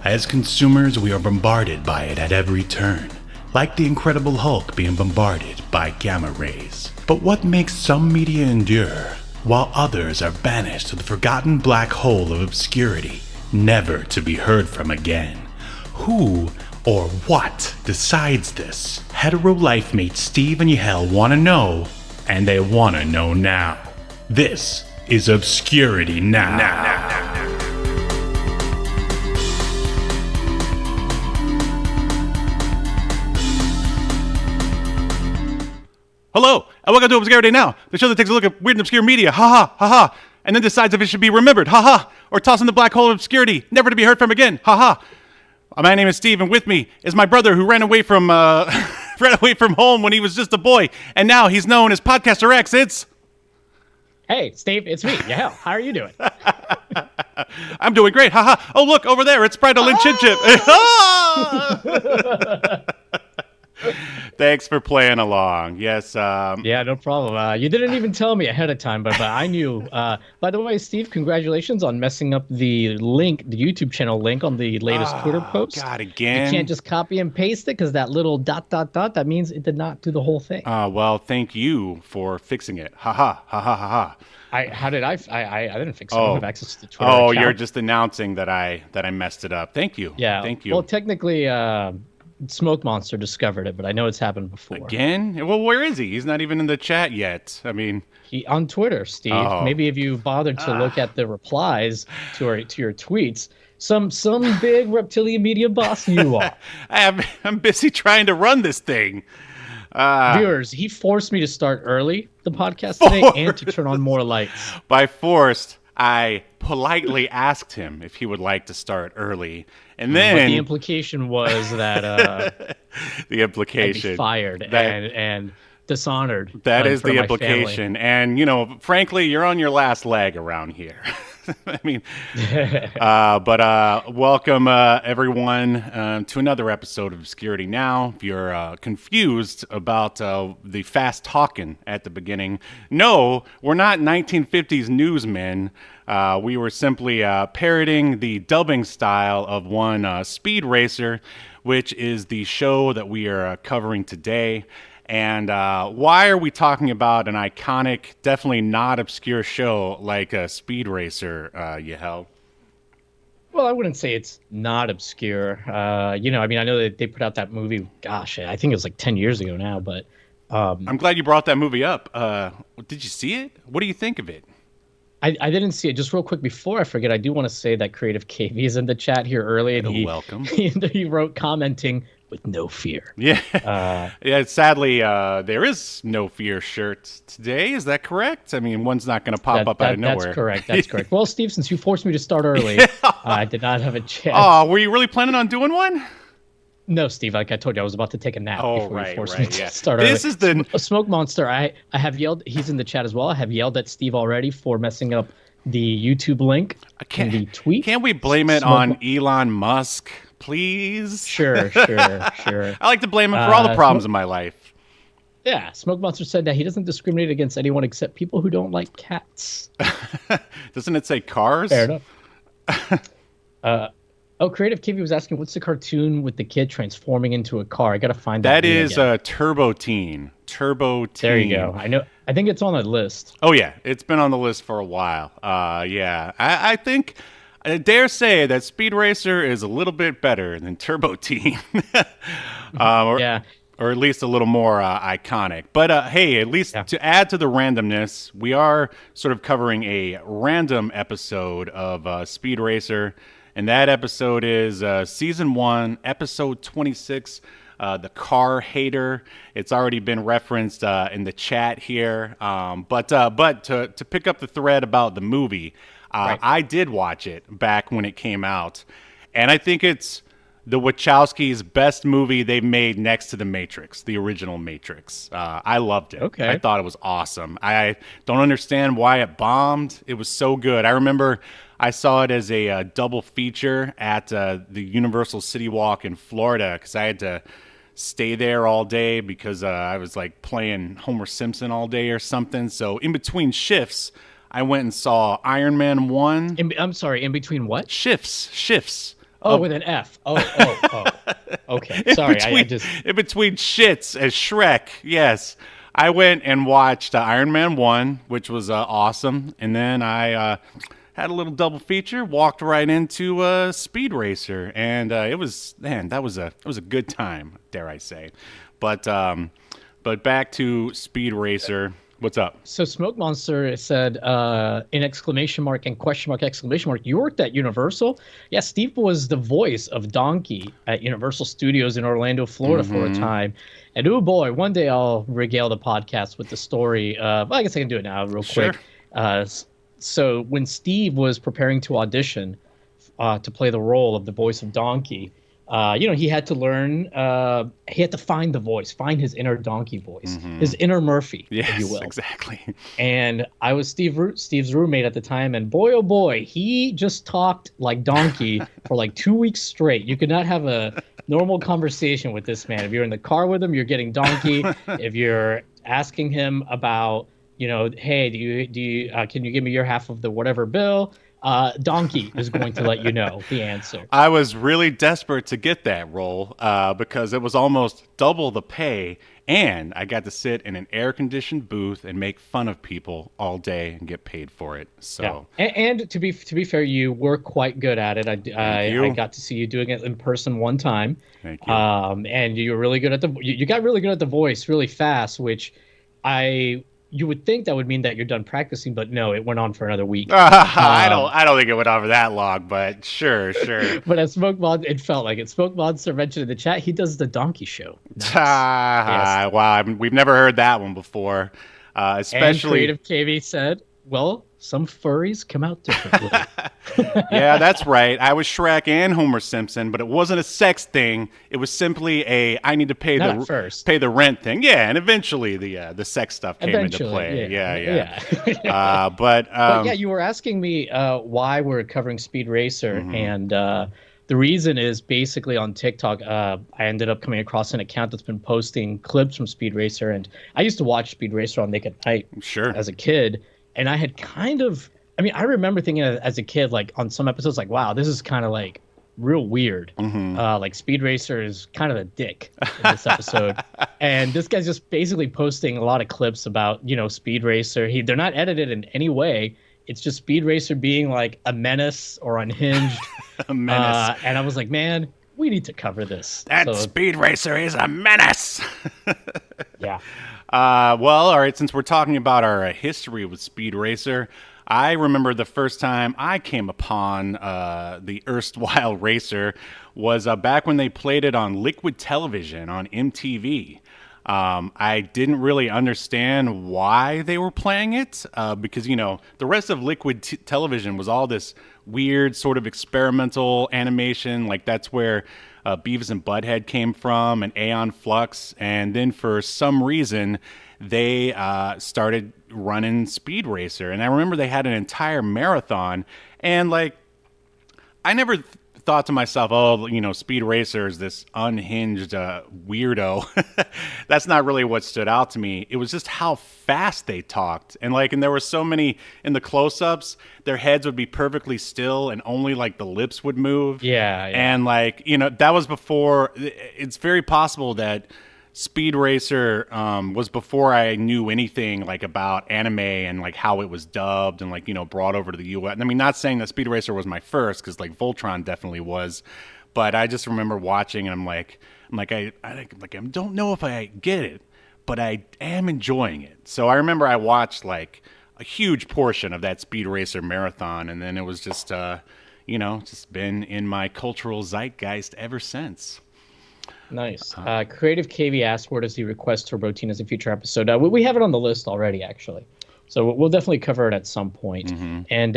As consumers, we are bombarded by it at every turn, like the Incredible Hulk being bombarded by gamma rays. But what makes some media endure, while others are banished to the forgotten black hole of obscurity, never to be heard from again? Who or what decides this? Hetero life mates Steve and Yahel want to know, and they want to know now. This is Obscurity Now. Hello, and welcome to Obscurity Now, the show that takes a look at weird and obscure media, and then decides if it should be remembered, or tossed in the black hole of obscurity, never to be heard from again, My name is Steve, and with me is my brother who ran away from home when he was just a boy, and now he's known as Podcaster X. It's... Hey, Steve, it's me, Yahel. How are you doing? I'm doing great, Oh, look, over there, it's Bridal and Chip Chip. Thanks for playing along. Yes. Yeah, no problem. You didn't even tell me ahead of time, but I knew. By the way, Steve, congratulations on messing up the link, the YouTube channel link on the latest Twitter post. God, again. You can't just copy and paste it because that little ... that means it did not do the whole thing. Well, thank you for fixing it. How did I didn't fix it. I don't have access to the Twitter account. You're just announcing that I messed it up. Thank you. Yeah. Thank you. Well, technically, Smoke Monster discovered it, but I know it's happened before. Again? Well, where is he? He's not even in the chat yet. I mean, he on Twitter, Steve. Maybe if you bothered to look at the replies to your tweets, some big reptilian media boss you are. I'm busy trying to run this thing. Viewers, he forced me to start early the podcast today and to turn on more lights. By forced, I politely asked him if he would like to start early, and then but the implication was that the implication I'd be fired and dishonored. That is the implication, and frankly, you're on your last leg around here. I mean, but welcome everyone to another episode of Obscurity Now. If you're confused about the fast talking at the beginning, no, we're not 1950s newsmen. We were simply parroting the dubbing style of one Speed Racer, which is the show that we are covering today. And why are we talking about an iconic, definitely not obscure show like Speed Racer, Yahel? Well, I wouldn't say it's not obscure. I know that they put out that movie, gosh, I think it was like 10 years ago now, but... I'm glad you brought that movie up. Did you see it? What do you think of it? I didn't see it. Just real quick, before I forget, I do want to say that Creative KV is in the chat here early. And welcome. He wrote commenting... with no fear. Yeah. Sadly, there is no fear shirt today. Is that correct? I mean, one's not going to pop up out of nowhere. That's correct. Well, Steve, since you forced me to start early, I did not have a chance. Oh, were you really planning on doing one? No, Steve, like I told you, I was about to take a nap before you forced me to start early. This is the Smoke Monster. I have yelled. He's in the chat as well. I have yelled at Steve already for messing up the YouTube link in the tweet. Can't we blame it on Elon Musk? Please? Sure. I like to blame him for all the problems in my life. Yeah, Smoke Monster said that he doesn't discriminate against anyone except people who don't like cats. Doesn't it say cars? Fair enough. Creative Kiwi was asking, what's the cartoon with the kid transforming into a car? I got to find that. That is Turbo Teen. There you go. I think it's on the list. Oh, yeah. It's been on the list for a while. Yeah. I think... I dare say that Speed Racer is a little bit better than Turbo Teen. Or at least a little more iconic. But hey, at least to add to the randomness, we are sort of covering a random episode of Speed Racer. And that episode is Season 1, Episode 26, The Car Hater. It's already been referenced in the chat here. But to pick up the thread about the movie... Right. I did watch it back when it came out, and I think it's the Wachowskis' best movie they've made next to The Matrix, the original Matrix. I loved it. Okay. I thought it was awesome. I don't understand why it bombed. It was so good. I remember I saw it as a double feature at the Universal City Walk in Florida because I had to stay there all day because I was like playing Homer Simpson all day or something. So in between shifts... I went and saw Iron Man 1. I'm sorry, in between what? Shifts Oh, with an F. Oh. Okay, sorry. In between shits as Shrek. Yes, I went and watched Iron Man 1, which was awesome, and then I had a little double feature. Walked right into Speed Racer, and it was that was a good time, dare I say. But back to Speed Racer. What's up? So Smoke Monster said, in exclamation mark and question mark exclamation mark, you worked at Universal? Yeah, Steve was the voice of Donkey at Universal Studios in Orlando, Florida for a time. And oh boy, one day I'll regale the podcast with the story. Well, I guess I can do it now real quick. So when Steve was preparing to audition to play the role of the voice of Donkey, he had to learn, he had to find the voice, find his inner Donkey voice, his inner Murphy, if you will. Exactly. And I was Steve's roommate at the time, and boy, oh boy, he just talked like Donkey for like 2 weeks straight. You could not have a normal conversation with this man. If you're in the car with him, you're getting Donkey. If you're asking him about, hey, do you can you give me your half of the whatever bill? Donkey is going to let you know the answer. I was really desperate to get that role because it was almost double the pay, and I got to sit in an air-conditioned booth and make fun of people all day and get paid for it. So, and to be fair, you were quite good at it. I got to see you doing it in person one time. Thank you. And you were really good at you got really good at the voice really fast, which you would think that would mean that you're done practicing, but no, it went on for another week. I don't think it went on for that long, but sure. But at Smoke Mod, it felt like it. Smoke Monster mentioned in the chat he does the Donkey Show. Nice. Yes. Wow, we've never heard that one before. Especially, and Creative KV said, "Well, some furries come out differently." Yeah, that's right. I was Shrek and Homer Simpson, but it wasn't a sex thing. It was simply I need to pay the rent thing. Yeah, and eventually the sex stuff came into play. Yeah. But yeah, you were asking me why we're covering Speed Racer, and the reason is basically on TikTok. I ended up coming across an account that's been posting clips from Speed Racer, and I used to watch Speed Racer on Nick at Night as a kid, and I had I remember thinking as a kid, like on some episodes, like, wow, this is kind of like real weird. Like Speed Racer is kind of a dick in this episode. And this guy's just basically posting a lot of clips about, Speed Racer. They're not edited in any way. It's just Speed Racer being like a menace or unhinged. A menace. And I was like, man, we need to cover this. Speed Racer is a menace. Yeah. Well, all right, since we're talking about our history with Speed Racer, I remember the first time I came upon the erstwhile racer was back when they played it on Liquid Television on MTV. I didn't really understand why they were playing it because, the rest of Liquid Television was all this weird sort of experimental animation. Like that's where Beavis and Butthead came from and Aeon Flux. And then for some reason, they started running Speed Racer. And I remember they had an entire marathon. And like, I never thought to myself, Speed Racer is this unhinged weirdo. That's not really what stood out to me. It was just how fast they talked. And there were so many in the close-ups, their heads would be perfectly still and only like the lips would move. Yeah. And that was before. It's very possible that Speed Racer was before I knew anything about anime and how it was dubbed and brought over to the US. I mean, not saying that Speed Racer was my first because Voltron definitely was, but I just remember watching and I don't know if I get it, but I am enjoying it. So I remember I watched a huge portion of that Speed Racer marathon, and then it was just just been in my cultural zeitgeist ever since. Nice. Creative KV asked, where does he request Turbo Teen as a future episode? We have it on the list already, actually. So we'll definitely cover it at some point. And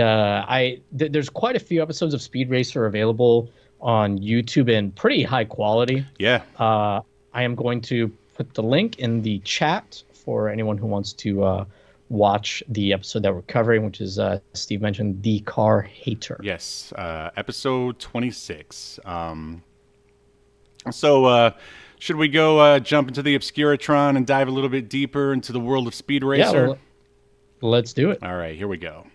there's quite a few episodes of Speed Racer available on YouTube in pretty high quality. Yeah. I am going to put the link in the chat for anyone who wants to watch the episode that we're covering, which is, Steve mentioned, The Car Hater. Yes. Episode 26. So, should we go jump into the Obscuritron and dive a little bit deeper into the world of Speed Racer? Yeah, let's do it. All right, here we go.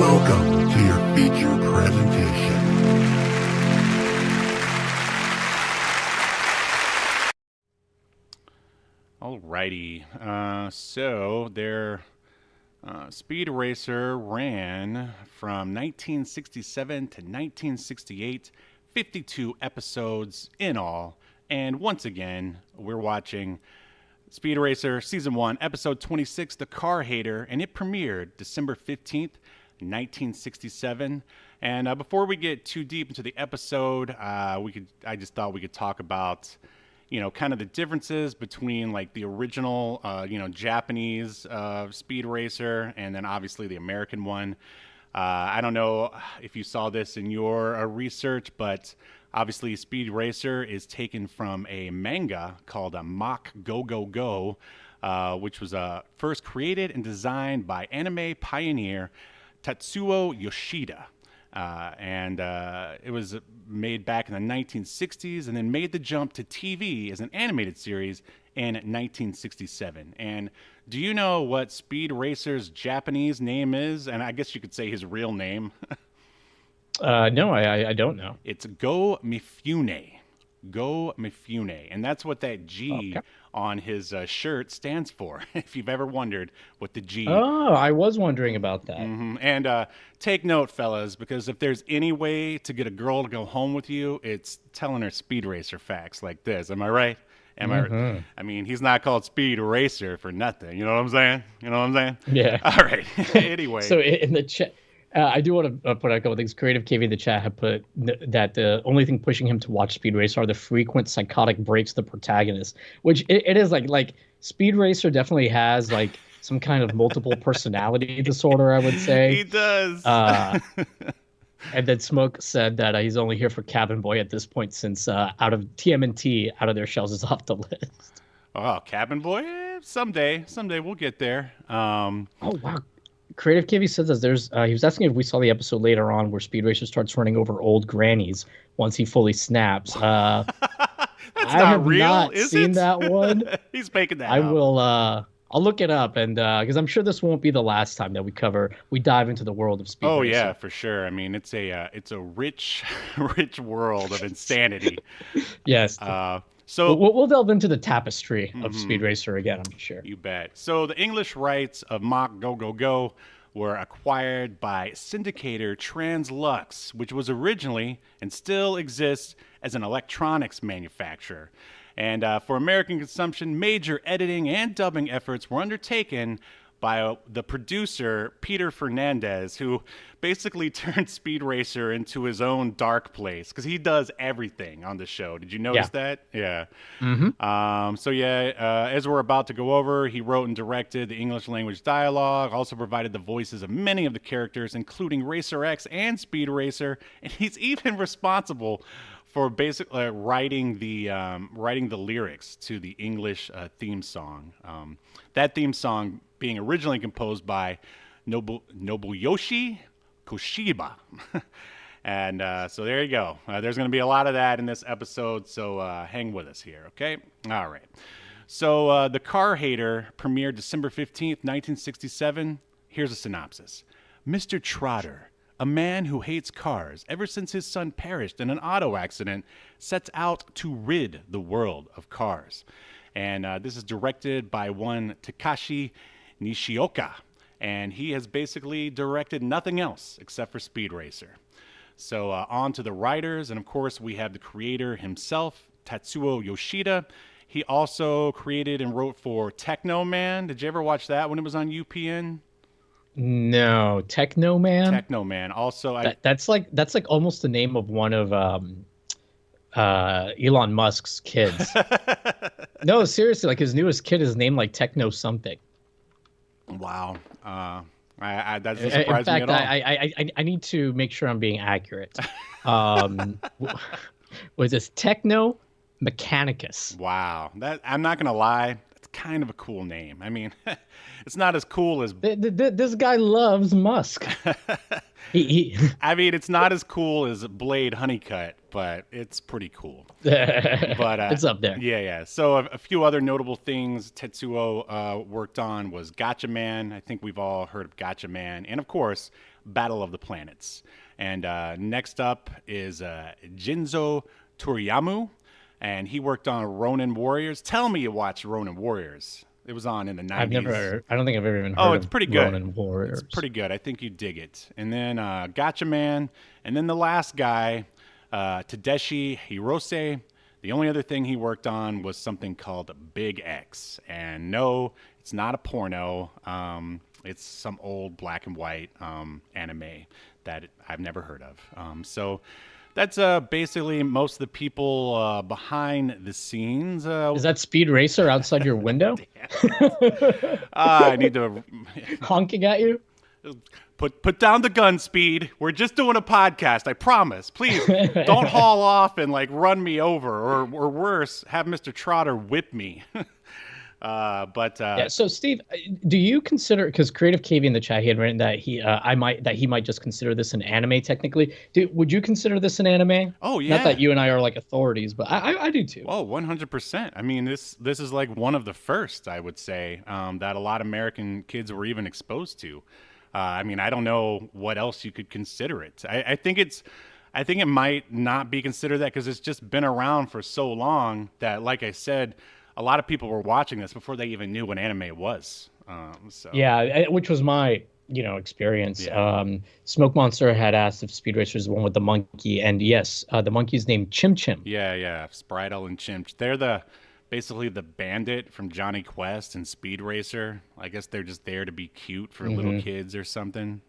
Welcome to your feature presentation. Alrighty, so their Speed Racer ran from 1967 to 1968, 52 episodes in all, and once again, we're watching Speed Racer Season 1, Episode 26, The Car Hater, and it premiered December 15th, 1967. And before we get too deep into the episode, I just thought we could talk about, kind of the differences between like the original, Japanese Speed Racer and then obviously the American one. I don't know if you saw this in your research, but obviously Speed Racer is taken from a manga called Mach Go Go Go, which was first created and designed by anime pioneer Tatsuo Yoshida. And it was made back in the 1960s and then made the jump to TV as an animated series in 1967. And do you know what Speed Racer's Japanese name is? And I guess you could say his real name. No, I don't know. It's Go Mifune. Go Mifune. And that's what that G on his shirt stands for, if you've ever wondered what the G... Oh, I was wondering about that. Mm-hmm. And take note, fellas, because if there's any way to get a girl to go home with you, it's telling her Speed Racer facts like this. Am I right? I mean, he's not called Speed Racer for nothing. You know what I'm saying? Yeah. All right. Anyway. So in the chat, I do want to put out a couple things. Creative KV in the chat have put that the only thing pushing him to watch Speed Racer are the frequent psychotic breaks of the protagonist, which it is like Speed Racer definitely has like some kind of multiple personality disorder, I would say. He does. And then Smoke said that he's only here for Cabin Boy at this point since out of TMNT, Out of Their Shells is off the list. Oh, Cabin Boy? Someday we'll get there. Oh, wow. Creative KV says that he was asking if we saw the episode later on where Speed Racer starts running over old grannies once he fully snaps. That's I not have real, not is seen it? that one. He's making that I up. will. I'll look it up, and because I'm sure this won't be the last time that we dive into the world of Speed Racer. Oh yeah, for sure. I mean, it's a rich world of insanity. Yes. So we'll delve into the tapestry of Speed Racer again, I'm sure. You bet. So the English rights of Mach Go Go Go were acquired by syndicator Translux, which was originally and still exists as an electronics manufacturer. And for American consumption, major editing and dubbing efforts were undertaken by the producer, Peter Fernandez, who basically turned Speed Racer into his own dark place, because he does everything on the show. Did you notice that? Yeah. Mm-hmm. As we're about to go over, he wrote and directed the English language dialogue, also provided the voices of many of the characters, including Racer X and Speed Racer, and he's even responsible for basically writing the lyrics to the English theme song. That theme song being originally composed by Nobuyoshi Koshiba. And so there you go. There's going to be a lot of that in this episode, so hang with us here, okay? All right. So The Car Hater premiered December 15th, 1967. Here's a synopsis. Mr. Trotter, a man who hates cars ever since his son perished in an auto accident, sets out to rid the world of cars. And this is directed by one Takashi Nishioka. And he has basically directed nothing else except for Speed Racer. So on to the writers. And of course, we have the creator himself, Tatsuo Yoshida. He also created and wrote for Techno Man. Did you ever watch that when it was on UPN? No, Techno Man. Techno Man. Also, that's like almost the name of one of Elon Musk's kids. No, seriously, like his newest kid is named like Techno something. Wow. That doesn't surprise me at all. I need to make sure I'm being accurate. Was this Techno Mechanicus? Wow. I'm not gonna lie. It's kind of a cool name. I mean, it's not as cool as... This guy loves Musk. I mean, it's not as cool as Blade Honeycutt, but it's pretty cool. But it's up there. Yeah. So a few other notable things Tetsuo worked on was Gotcha Man. I think we've all heard of Gotcha Man. And, of course, Battle of the Planets. And next up is Jinzo Toriyamu, and he worked on Ronin Warriors. Tell me you watched Ronin Warriors. It was on in the 90s. I don't think I've ever even heard it's pretty good. Ronin Warriors. It's pretty good. I think you dig it. And then Gotcha Man. And then the last guy, Tadashi Hirose. The only other thing he worked on was something called Big X. And no, it's not a porno. It's some old black and white anime that I've never heard of. So that's basically most of the people behind the scenes. Is that Speed Racer outside your window? I need to... honking at you? Put down the gun, Speed. We're just doing a podcast, I promise. Please, don't haul off and run me over, or worse, have Mr. Trotter whip me. So Steve, do you consider, because Creative KV in the chat, he had written that he might just consider this an anime technically. Would you consider this an anime? Oh yeah. Not that you and I are authorities, but I do too. Oh, 100%. I mean, this is one of the first, I would say, that a lot of American kids were even exposed to. I mean, I don't know what else you could consider it. I think it might not be considered that because it's just been around for so long that, like I said, a lot of people were watching this before they even knew what anime was. Yeah, which was my experience. Yeah. Smoke Monster had asked if Speed Racer is the one with the monkey, and yes, the monkey's named Chim Chim. Yeah, Spritel and Chimp. They're basically the bandit from Johnny Quest and Speed Racer. I guess they're just there to be cute for little kids or something.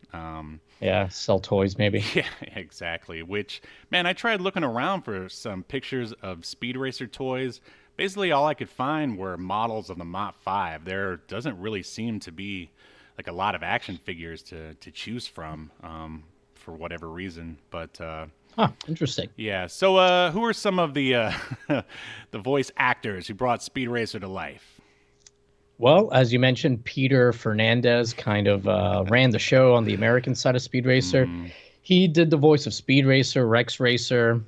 Yeah, sell toys maybe. Yeah, exactly. Which, man, I tried looking around for some pictures of Speed Racer toys. Basically, all I could find were models of the Mach 5. There doesn't really seem to be a lot of action figures to choose from for whatever reason. But interesting. Yeah. So, who are some of the the voice actors who brought Speed Racer to life? Well, as you mentioned, Peter Fernandez kind of ran the show on the American side of Speed Racer. He did the voice of Speed Racer, Rex Racer,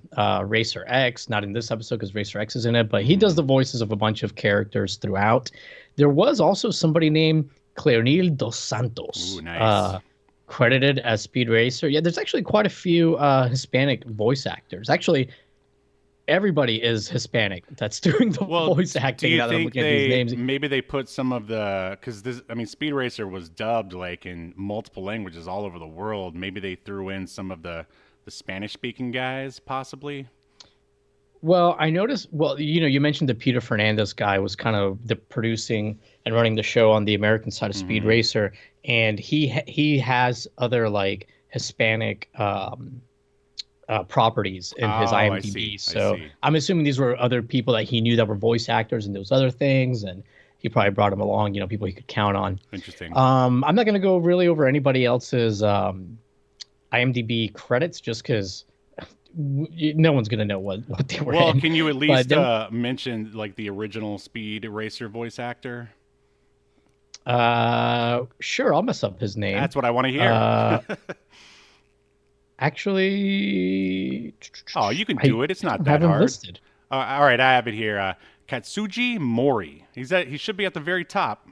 Racer X, not in this episode because Racer X is in it, but he does the voices of a bunch of characters throughout. There was also somebody named Cleonil Dos Santos. Ooh, nice. Credited as Speed Racer. Yeah, there's actually quite a few Hispanic voice actors. Actually, everybody is Hispanic that's doing the voice acting. Do you now that I'm think looking at these names. maybe they put some of the, because Speed Racer was dubbed in multiple languages all over the world. Maybe they threw in some of the Spanish speaking guys, possibly. Well, I noticed. Well, you mentioned the Peter Fernandez guy was kind of the producing and running the show on the American side of Speed Racer, and he has other Hispanic properties in his IMDb. So I'm assuming these were other people that he knew that were voice actors in those other things, and he probably brought them along. People he could count on. Interesting. I'm not going to go really over anybody else's IMDb credits just because no one's going to know what they were in. Well, can you at least mention the original Speed Racer voice actor? Sure, I'll mess up his name. That's what I want to hear. Actually, you can do it. It's not that hard. Listed. All right, I have it here. Katsuji Mori. He should be at the very top.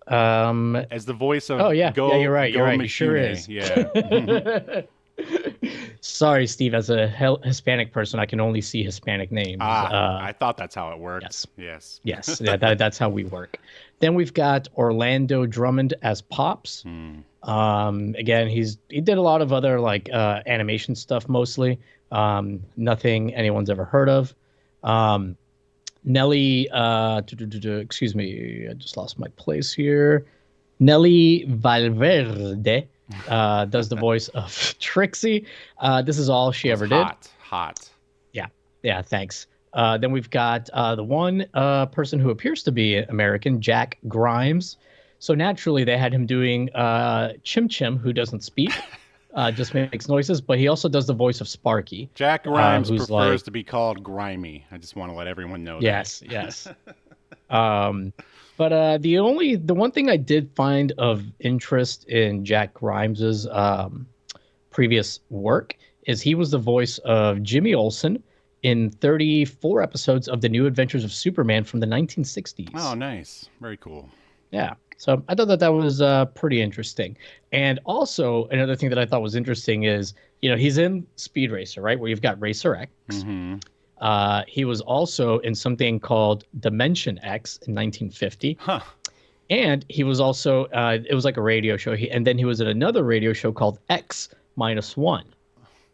As the voice of you're right. He sure is. Yeah. Sorry, Steve. As a Hispanic person, I can only see Hispanic names. I thought that's how it worked. Yes. Yeah, that's how we work. Then we've got Orlando Drummond as Pops. Again, he did a lot of other animation stuff mostly. Nothing anyone's ever heard of. Nelly, excuse me, I just lost my place here. Nelly Valverde does the voice of Trixie. This is all she ever did. Hot. Yeah, thanks. Then we've got the one person who appears to be American, Jack Grimes. So naturally, they had him doing Chim Chim, who doesn't speak. just makes noises, but he also does the voice of Sparky. Jack Grimes prefers to be called Grimy. I just want to let everyone know yes, that. Yes. But the one thing I did find of interest in Jack Grimes's previous work is he was the voice of Jimmy Olsen in 34 episodes of The New Adventures of Superman from the 1960s. Oh, nice. Very cool. Yeah. So I thought that was pretty interesting. And also another thing that I thought was interesting is, he's in Speed Racer, right? Where you've got Racer X. Mm-hmm. He was also in something called Dimension X in 1950. Huh. And he was also, it was like a radio show. And then he was in another radio show called X-1.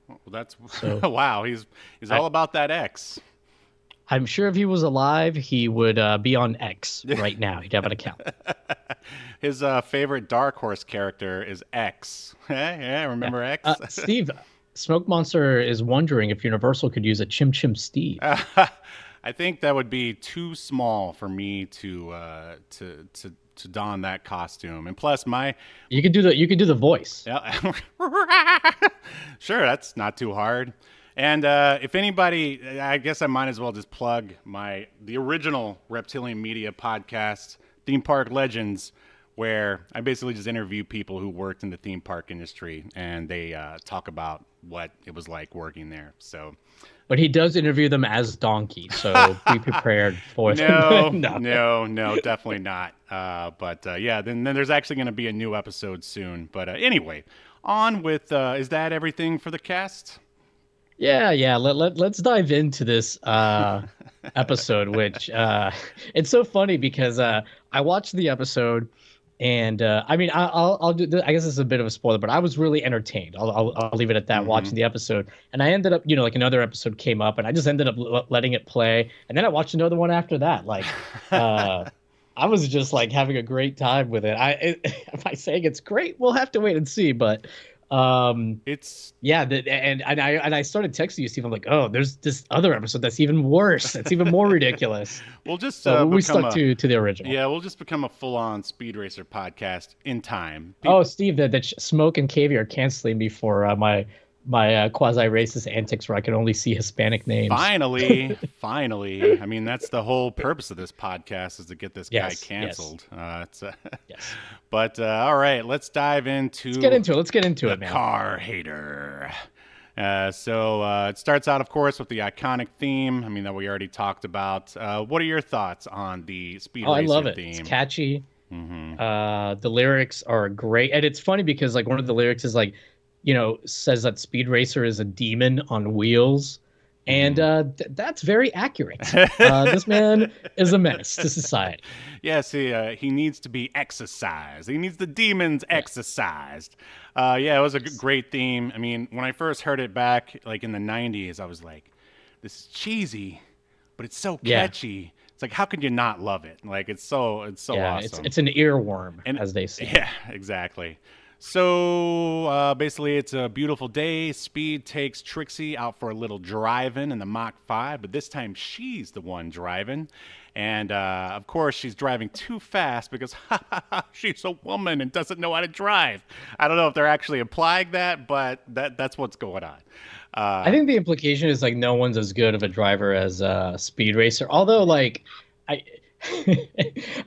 Well, that's wow. He's all about that X. I'm sure if he was alive, he would be on X right now. He'd have an account. His favorite Dark Horse character is X. Yeah, remember X? Steve, Smoke Monster is wondering if Universal could use a Chim Chim Steve. I think that would be too small for me to don that costume. And plus, you could do the voice. Yeah. Sure, that's not too hard. And if anybody, I guess I might as well just plug the original Reptilian Media podcast, Theme Park Legends, where I basically just interview people who worked in the theme park industry, and they talk about what it was like working there. So, but he does interview them as Donkey, so be prepared for them. No, definitely not. Yeah, then there's actually going to be a new episode soon. But anyway, on with, is that everything for the cast? Yeah. Let's dive into this episode, which it's so funny because I watched the episode, and I mean I'll do. I guess this is a bit of a spoiler, but I was really entertained. I'll leave it at that. Mm-hmm. Watching the episode, and I ended up, like another episode came up, and I just ended up letting it play, and then I watched another one after that. Like, I was just like having a great time with it. Am I saying it's great? We'll have to wait and see, but. It's and I started texting you, Steve. I'm like, oh, there's this other episode that's even worse. That's even more ridiculous. We'll just we stuck to the original. Yeah, we'll just become a full-on Speed Racer podcast in time. Oh, Steve, that Smoke and KV are canceling me for my quasi-racist antics where I can only see Hispanic names. Finally. I mean, that's the whole purpose of this podcast, is to get this guy canceled. Yes. Yes. But all right, let's dive into. Let's get into it, man. Car hater. So it starts out, of course, with the iconic theme. I mean, that we already talked about. What are your thoughts on the Speed Racer theme? I love it. It's catchy. Mm-hmm. The lyrics are great, and it's funny because like one of the lyrics is like, says that Speed Racer is a demon on wheels. And that's very accurate. This man is a menace to society. Yes, he needs to be exorcised. He needs the demons exorcised. It was a great theme. I mean, when I first heard it back, like in the 90s, I was like, this is cheesy, but it's so catchy. It's like, how could you not love it? Like, it's so awesome. It's an earworm, as they say. Yeah, exactly. So basically, it's a beautiful day. Speed takes Trixie out for a little driving in the Mach 5, but this time she's the one driving. And of course, she's driving too fast because she's a woman and doesn't know how to drive. I don't know if they're actually implying that, but that's what's going on. I think the implication is like no one's as good of a driver as Speed Racer. Although, like,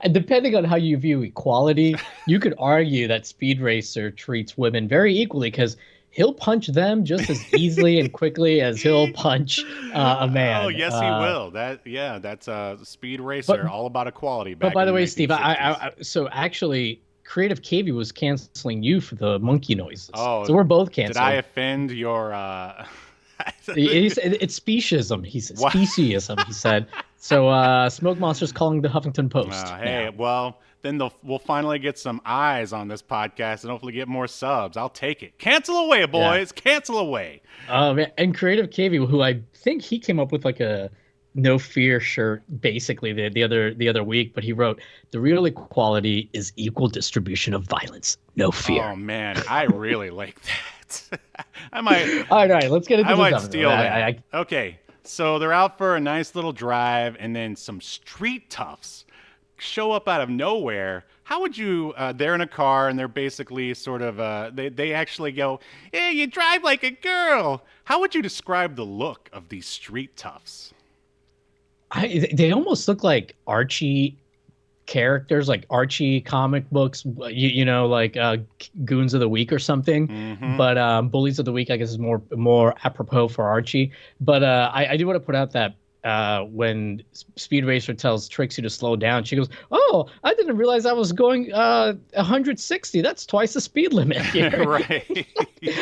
and depending on how you view equality, you could argue that Speed Racer treats women very equally because he'll punch them just as easily and quickly as he'll punch a man. Oh, yes, he will. That's Speed Racer, all about equality. But by the way, Steve, so actually, Creative KV was canceling you for the monkey noises. Oh, so we're both canceled. Did I offend your? It's speciesism. He said speciesism. He said. So Smoke Monster's calling the Huffington Post. Well, then we'll finally get some eyes on this podcast and hopefully get more subs. I'll take it. Cancel away, boys. Yeah. Cancel away. And Creative KV, who I think he came up with like a No Fear shirt basically the other week, but he wrote, "The real equality is equal distribution of violence. No fear." Oh man, I really like that. I might. All right, let's get into this. I might steal that. Okay. So they're out for a nice little drive, and then some street toughs show up out of nowhere. How would you? They're in a car and they're basically sort of. They actually go, "Hey, you drive like a girl." How would you describe the look of these street toughs? They almost look like Archie characters, like Archie comic books, like Goons of the Week or something. But Bullies of the Week, I guess, is more apropos for Archie. But I do want to put out that when Speed Racer tells Trixie to slow down, she goes, "Oh, I didn't realize I was going 160. That's twice the speed limit here." Right.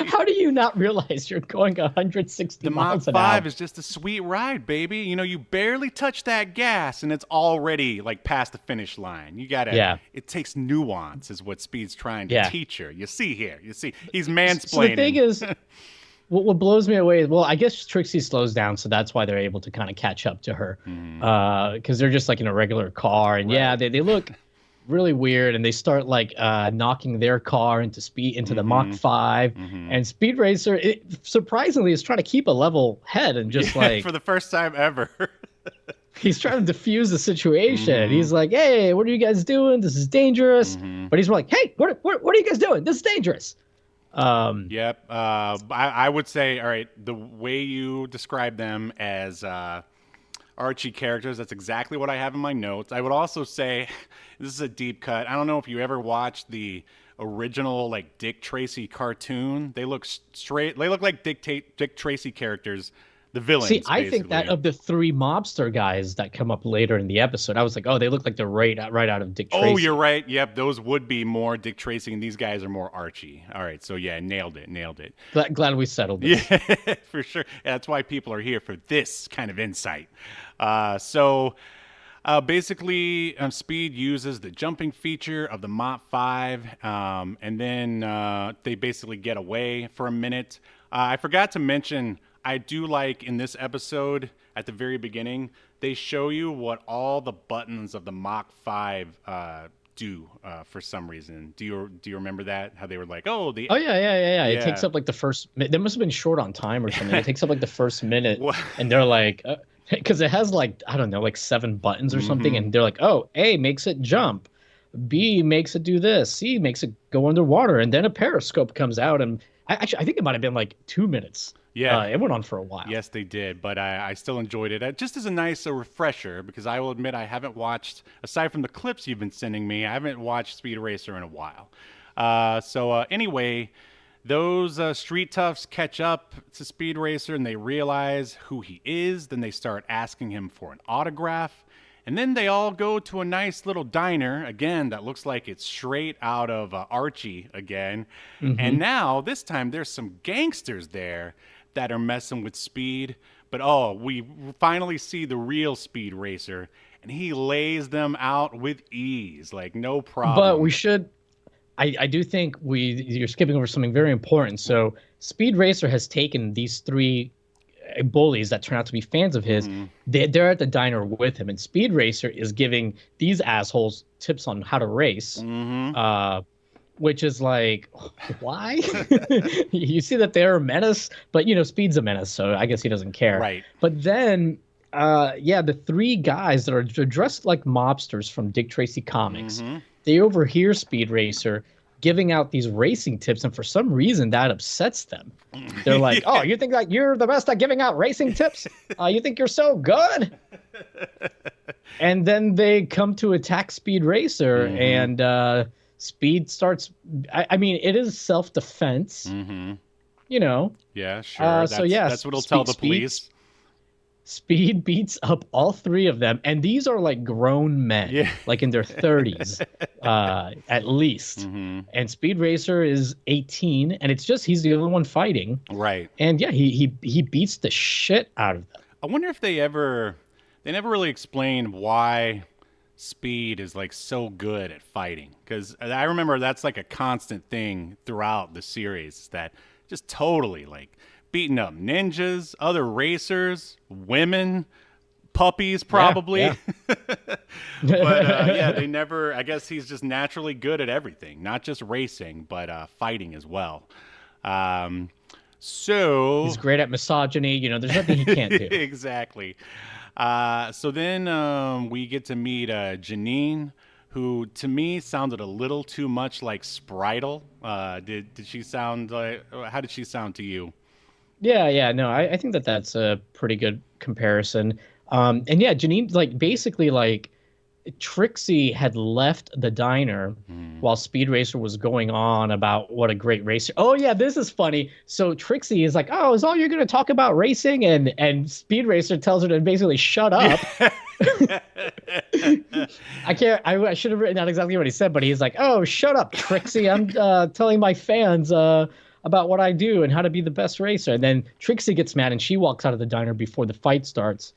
How do you not realize you're going 160 The miles Mach an hour? 5 is just a sweet ride, baby. You barely touch that gas and it's already like past the finish line. You gotta. Yeah. It takes nuance, is what Speed's trying to Yeah. teach her. You see, he's mansplaining. So the thing is, what blows me away is, well, I guess Trixie slows down, so that's why they're able to kind of catch up to her, because they're just like in a regular car, and yeah, they look really weird, and they start like knocking their car into the Mach 5, and Speed Racer, surprisingly, is trying to keep a level head and just like for the first time ever. he's trying to diffuse the situation. He's like, "Hey, what are you guys doing? This is dangerous." But he's like, "Hey, what are you guys doing? This is dangerous." Yep. I would say, all right, the way you describe them as Archie characters, that's exactly what I have in my notes. I would also say, this is a deep cut. I don't know if you ever watched the original like Dick Tracy cartoon. They look like Dick Tracy characters. The villains. See, I think that of the three mobster guys that come up later in the episode, I was like, oh, they look like they're right out of Dick Tracy. Oh, you're right. Yep, those would be more Dick Tracy, and these guys are more Archie. All right, so yeah, nailed it. Glad we settled this. Yeah, for sure. Yeah, that's why people are here, for this kind of insight. Basically, Speed uses the jumping feature of the Mach 5, and then they basically get away for a minute. I forgot to mention, I do like in this episode, at the very beginning, they show you what all the buttons of the Mach 5 do for some reason. Do you remember that? How they were like, Oh yeah. It takes up like the first. They must have been short on time or something. It takes up like the first minute, and they're like, because it has like, I don't know, like 7 buttons or something, and they're like, oh, A makes it jump, B makes it do this, C makes it go underwater, and then a periscope comes out, and I think it might have been like 2 minutes. Yeah, it went on for a while. Yes, they did, but I still enjoyed it. Just as a nice refresher, because I will admit I haven't watched, aside from the clips you've been sending me, I haven't watched Speed Racer in a while. Anyway, those street toughs catch up to Speed Racer and they realize who he is. Then they start asking him for an autograph. And then they all go to a nice little diner, again, that looks like it's straight out of Archie again. And now, this time, there's some gangsters there that are messing with Speed. But we finally see the real Speed Racer, and he lays them out with ease, like no problem. But we should, I do think you're skipping over something very important. So Speed Racer has taken these 3 bullies that turn out to be fans of his. They're at the diner with him, and Speed Racer is giving these assholes tips on how to race. Which is like, why? You see that they're a menace, but Speed's a menace, so I guess he doesn't care. Right. But then, the 3 guys that are dressed like mobsters from Dick Tracy comics, they overhear Speed Racer giving out these racing tips, and for some reason that upsets them. They're like, "Oh, you think that you're the best at giving out racing tips? You think you're so good?" And then they come to attack Speed Racer, and Speed starts. I mean, it is self-defense. Yeah, sure. That's what he'll tell the police. Speed beats up all 3 of them, and these are like grown men, like in their 30s, at least. And Speed Racer is 18, and it's just he's the only one fighting. Right. And yeah, he beats the shit out of them. I wonder if they never really explained why Speed is like so good at fighting, because I remember that's like a constant thing throughout the series, that just totally like beating up ninjas, other racers, women, puppies, probably. Yeah. But they never, I guess he's just naturally good at everything, not just racing, but fighting as well. So he's great at misogyny. There's nothing he can't do. Exactly. So then we get to meet Janine, who to me sounded a little too much like Spritle. Did she sound like? How did she sound to you? Yeah, no, I think that that's a pretty good comparison. And yeah, Janine, like basically, like Trixie had left the diner while Speed Racer was going on about what a great racer. Oh yeah, this is funny. So Trixie is like, "Oh, is all you're going to talk about racing?" And Speed Racer tells her to basically shut up. I can't. I should have written out exactly what he said, but he's like, "Oh, shut up, Trixie. I'm telling my fans about what I do and how to be the best racer." And then Trixie gets mad and she walks out of the diner before the fight starts.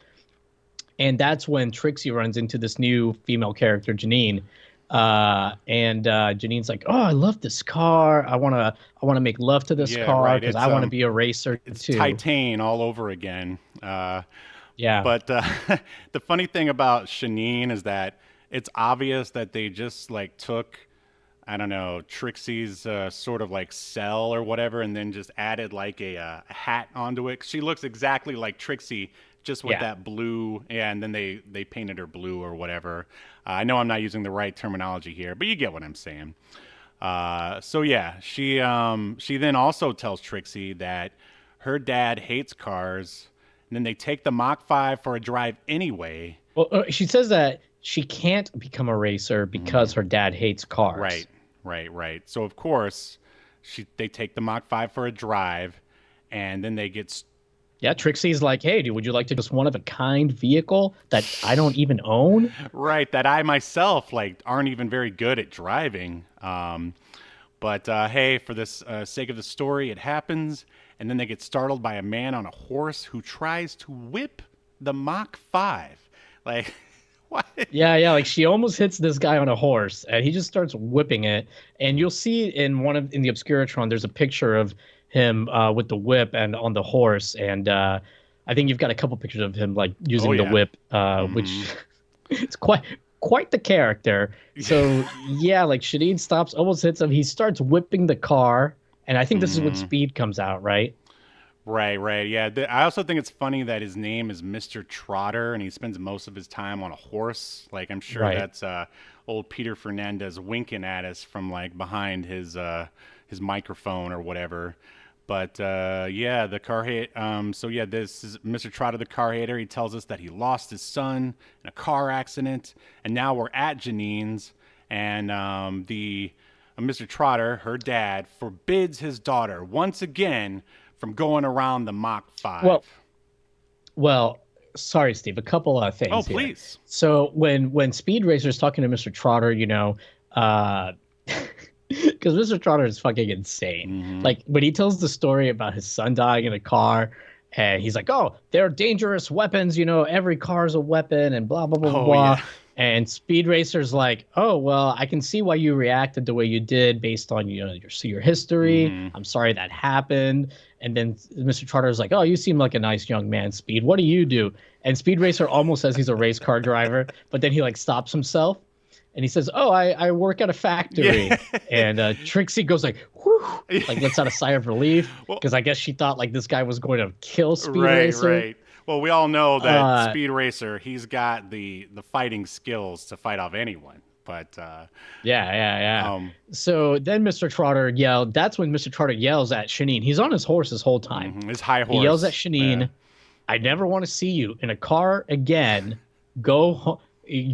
And that's when Trixie runs into this new female character, Janine. And Janine's like, "Oh, I love this car. I wanna make love to this car because I want to be a racer it's too." Titan all over again. Yeah. But the funny thing about Shanine is that it's obvious that they just like took, I don't know, Trixie's sort of like cell or whatever, and then just added like a hat onto it. She looks exactly like Trixie, just with that blue. Yeah, and then they painted her blue or whatever. I know I'm not using the right terminology here, but you get what I'm saying. So yeah, she then also tells Trixie that her dad hates cars, and then they take the Mach 5 for a drive anyway. Well, she says that she can't become a racer because her dad hates cars. Right. So of course, they take the Mach 5 for a drive, and then they get. Yeah, Trixie's like, "Hey, would you like to just one of a kind vehicle that I don't even own?" Right, that I myself like aren't even very good at driving. But hey, for this sake of the story, it happens, and then they get startled by a man on a horse who tries to whip the Mach 5. Like, what? Yeah, like she almost hits this guy on a horse, and he just starts whipping it. And you'll see in the Obscuritron, there's a picture of him with the whip and on the horse, and I think you've got a couple pictures of him like using the whip, which it's quite the character. So yeah, like Shadid stops, almost hits him. He starts whipping the car, and I think this is when Speed comes out, right? Right. Yeah, I also think it's funny that his name is Mr. Trotter, and he spends most of his time on a horse. Like, I'm sure that's old Peter Fernandez winking at us from like behind his microphone or whatever. But yeah, the car hate. So yeah, this is Mr. Trotter, the car hater. He tells us that he lost his son in a car accident, and now we're at Janine's, and Mr. Trotter, her dad, forbids his daughter once again from going around the Mach 5. Well, sorry, Steve. A couple of things. Oh, please. Here. So when Speed Racer's talking to Mr. Trotter, because Mr. Trotter is fucking insane. Like when he tells the story about his son dying in a car, and he's like, "Oh, they're dangerous weapons. Every car is a weapon," and blah blah blah blah. Yeah. And Speed Racer's like, "Oh, well, I can see why you reacted the way you did based on your history. I'm sorry that happened." And then Mr. Trotter's like, "Oh, you seem like a nice young man, Speed. What do you do?" And Speed Racer almost says he's a race car driver, but then he like stops himself. And he says, "Oh, I work at a factory." Yeah. And Trixie goes like, "Whew," like lets out a sigh of relief because I guess she thought like this guy was going to kill Speed Racer. Right. Well, we all know that Speed Racer, he's got the fighting skills to fight off anyone. But yeah. So then Mr. Trotter yelled. That's when Mr. Trotter yells at Shanine. He's on his horse this whole time. His high horse. He yells at Shanine, "I never want to see you in a car again. Go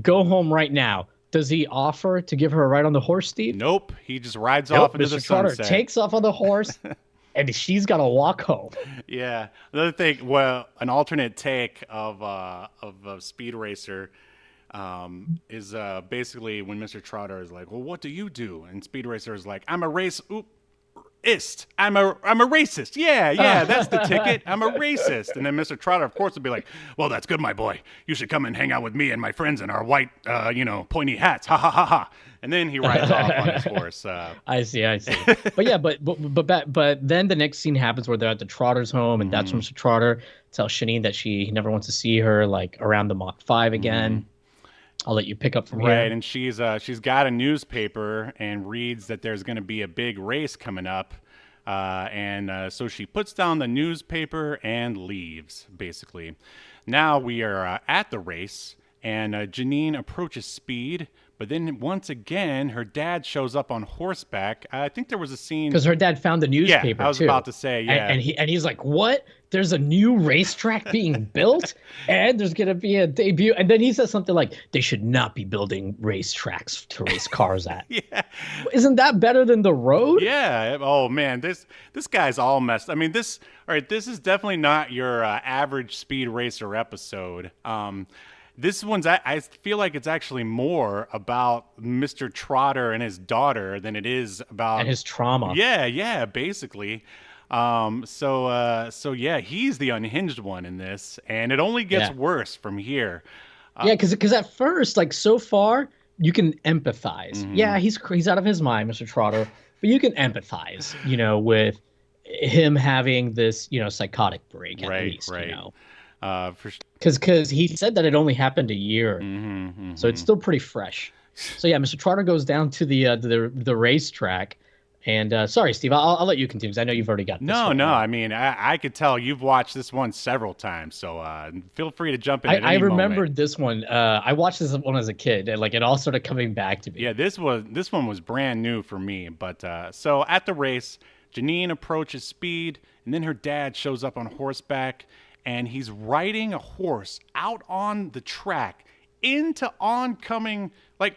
home right now." Does he offer to give her a ride on the horse, Steve? Nope. He just rides off into the sunset. Mr. Trotter takes off on the horse, and she's got to walk home. Yeah. Another thing, well, an alternate take of Speed Racer is basically when Mr. Trotter is like, "Well, what do you do?" And Speed Racer is like, "I'm a racist. I'm a racist. Yeah, that's the ticket. I'm a racist." And then Mr. Trotter, of course, would be like, "Well, that's good, my boy. You should come and hang out with me and my friends in our white, pointy hats. Ha ha ha ha." And then he rides off on his horse. I see. But yeah, but then the next scene happens where they're at the Trotter's home, and that's when Mr. Trotter tells Shanine that he never wants to see her like around the Mach 5 again. I'll let you pick up from here. Right, and she's got a newspaper and reads that there's going to be a big race coming up So she puts down the newspaper and leaves, basically. Now we are at the race, and Janine approaches Speed, but then once again, her dad shows up on horseback. I think there was a scene because her dad found the newspaper. Yeah, I was too. about to say, yeah, and he's like, "What? There's a new racetrack being built, and there's gonna be a debut." And then he says something like, "They should not be building racetracks to race cars at." Yeah, isn't that better than the road? Yeah. Oh man, this guy's all messed. I mean, this is definitely not your average speed racer episode. This one's, I feel like it's actually more about Mr. Trotter and his daughter than it is about and his trauma. Yeah, basically. So yeah, he's the unhinged one in this, and it only gets worse from here. Yeah, because at first, like so far, you can empathize. Mm-hmm. Yeah, he's out of his mind, Mr. Trotter, but you can empathize, with him having this, psychotic break at least, because he said that it only happened a year, so it's still pretty fresh. So yeah, Mr. Trotter goes down to the racetrack, and sorry, Steve, I'll let you continue because I know you've already got this. No. I mean, I could tell you've watched this one several times, so feel free to jump in. I remembered this one. I watched this one as a kid, and like it all started coming back to me. Yeah, this one was brand new for me. But so at the race, Janine approaches Speed, and then her dad shows up on horseback. And he's riding a horse out on the track into oncoming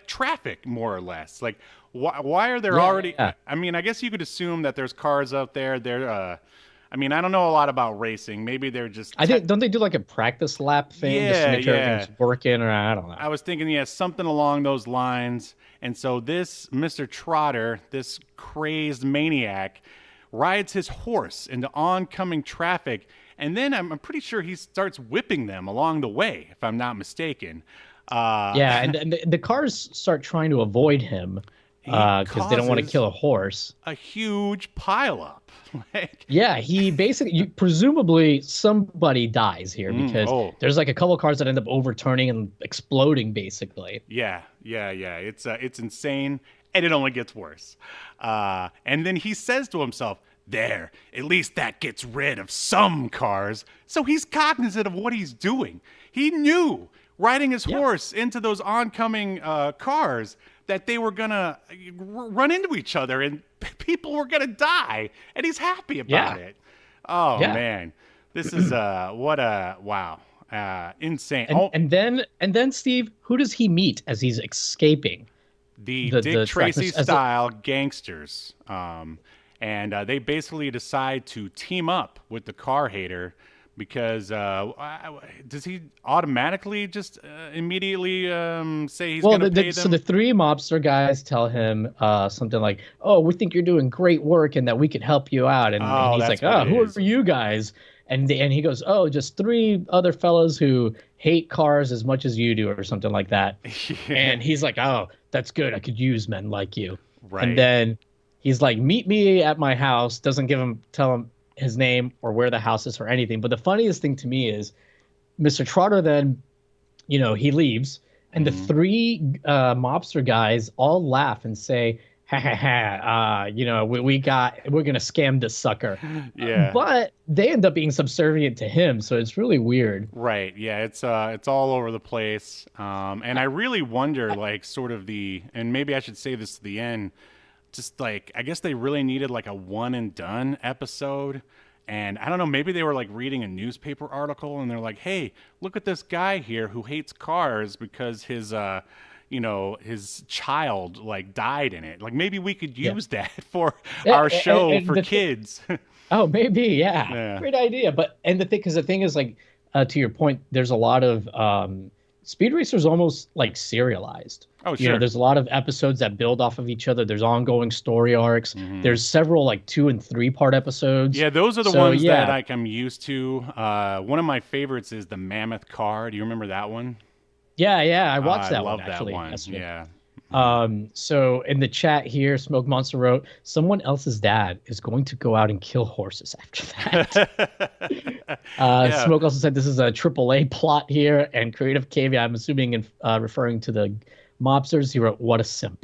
traffic, more or less. Like, why are there already? Yeah. I mean, I guess you could assume that there's cars out there. I mean, I don't know a lot about racing. Maybe they're just. Don't they do like a practice lap thing just to make sure everything's working, or I don't know. I was thinking, something along those lines. And so this Mr. Trotter, this crazed maniac, rides his horse into oncoming traffic. And then I'm pretty sure he starts whipping them along the way, if I'm not mistaken. And the cars start trying to avoid him because they don't want to kill a horse. A huge pileup. He basically, presumably somebody dies here because there's like a couple of cars that end up overturning and exploding, basically. Yeah. It's insane, and it only gets worse. And then he says to himself, "There, at least that gets rid of some cars." So he's cognizant of what he's doing. He knew riding his horse into those oncoming cars that they were going to run into each other and people were going to die. And he's happy about it. Oh, man. This is wow. Insane. And then, Steve, who does he meet as he's escaping? The Dick Tracy style gangsters. And they basically decide to team up with the car hater because does he automatically just immediately say he's going to pay them? So the three mobster guys tell him something like, "Oh, we think you're doing great work and that we could help you out." And he's like, "Oh, who are you guys?" And he goes, "Oh, just three other fellas who hate cars as much as you do," or something like that. And he's like, "Oh, that's good. I could use men like you." Right. And then he's like, "Meet me at my house." Doesn't tell him his name or where the house is or anything. But the funniest thing to me is Mr. Trotter then, he leaves, and the three mobster guys all laugh and say, "Ha ha ha! We're gonna scam this sucker." Yeah. But they end up being subservient to him, so it's really weird. Right. Yeah. It's all over the place. And I really wonder, and maybe I should say this to the end. Just I guess they really needed a one and done episode. And I don't know, maybe they were reading a newspaper article and they're like, "Hey, look at this guy here who hates cars because his child died in it. Maybe we could use that for our show for kids." Oh, maybe. Yeah. Great idea. And the thing is to your point, there's a lot of Speed Racer's almost serialized. Oh, sure. There's a lot of episodes that build off of each other. There's ongoing story arcs. There's several 2 and 3 part episodes. Yeah, those are the ones that I'm used to. One of my favorites is the Mammoth Car. Do you remember that one? Yeah, I watched that one. I love that one. Yeah. So in the chat here, Smoke Monster wrote, "Someone else's dad is going to go out and kill horses after that." Smoke also said this is a AAA plot here, and Creative Caveat, I'm assuming referring to the mobsters, he wrote, "What a simp."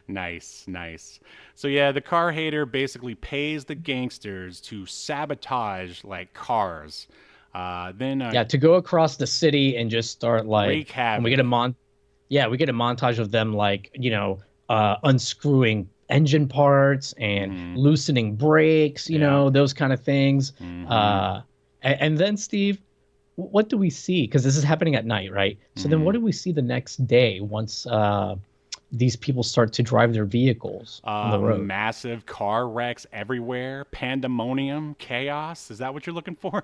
Nice, nice. So yeah, the car hater basically pays the gangsters to sabotage like cars. Then Yeah, to go across the city and just start like, wreak and we havoc. get a yeah, we get a montage of them like, unscrewing engine parts and Mm-hmm. loosening brakes, Yeah. those kind of things. Mm-hmm. And then Steve, what do we see? Because this is happening at night, right? So then what Mm-hmm. do we see the next day once these people start to drive their vehicles on the road? Massive car wrecks everywhere, pandemonium, chaos. Is that what you're looking for?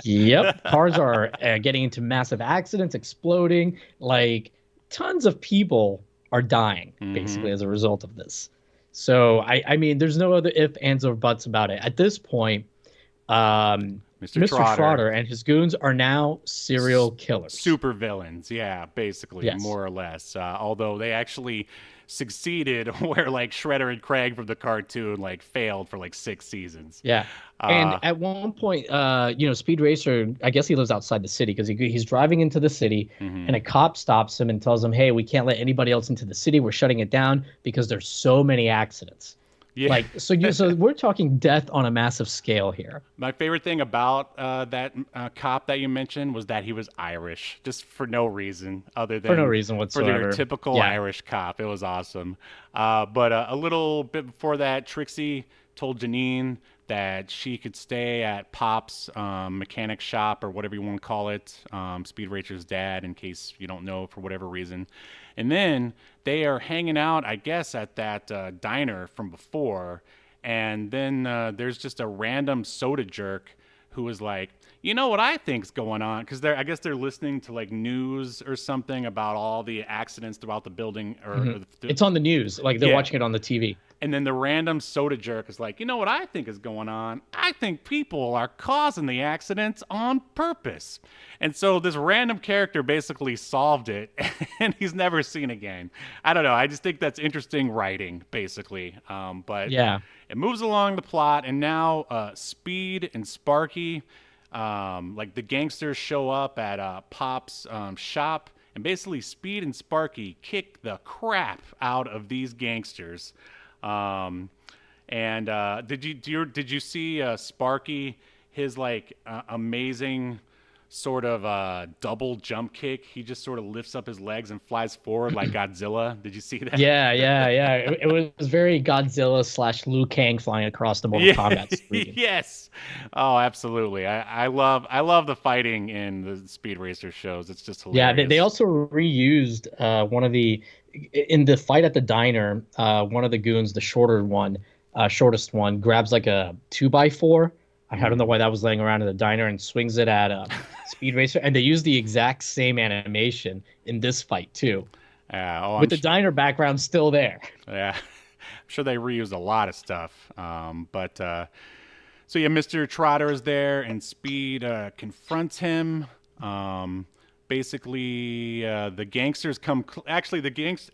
Yep, cars are getting into massive accidents, exploding. Like tons of people are dying Mm-hmm. basically as a result of this. So I mean, there's no other if, ands, or buts about it. At this point, Mr. Mr. Trotter. Trotter and his goons are now serial killers. Super villains, yeah, basically, Yes. more or less. Although they actually succeeded, where like Shredder and Craig from the cartoon like failed for like 6 seasons. Yeah. And Uh, at one point, Speed Racer, I guess he lives outside the city because he's driving into the city, and mhm. a cop stops him and tells him, "Hey, we can't let anybody else into the city. We're shutting it down because there's so many accidents." Yeah. Like, so we're talking death on a massive scale here. My favorite thing about that cop that you mentioned was that he was Irish, just for no reason other For no than reason for their whatsoever. typical Yeah. Irish cop. It was awesome. But a little bit before that, Trixie told Janine that she could stay at Pop's mechanic shop or whatever you want to call it, Speed Racer's dad, in case you don't know for whatever reason. And then they are hanging out, I guess, at that diner from before. And then there's just a random soda jerk who was like, you know what I think's going on? Because I guess they're listening to like news or something about all the accidents throughout the building, or It's on the news. Like they're yeah. watching it on the TV. And then the random soda jerk is like, you know what I think is going on? I think people are causing the accidents on purpose. And so this random character basically solved it, and he's never seen again. I don't know. I just think that's interesting writing, basically. But Yeah. it moves along the plot, and now Speed and Sparky, like the gangsters, show up at Pop's shop, and basically Speed and Sparky kick the crap out of these gangsters. Um, and did you see Sparky, his like amazing sort of double jump kick? He just sort of lifts up his legs and flies forward like Godzilla. Did you see that? Yeah, yeah, yeah. It was very Godzilla slash Liu Kang flying across the Mortal Kombat screen. Yes. Oh, absolutely. I love the fighting in the Speed Racer shows. It's just Yeah, hilarious. they also reused one of in the fight at the diner. One of the goons, the shortest one, grabs like a 2x4. I don't know why that was laying around in the diner, and swings it at Speed Racer. And they use the exact same animation in this fight too, with the diner background still there. Yeah, I'm sure they reused a lot of stuff. So yeah, Mr. Trotter is there, and Speed confronts him. Basically, the gangsters come. Actually,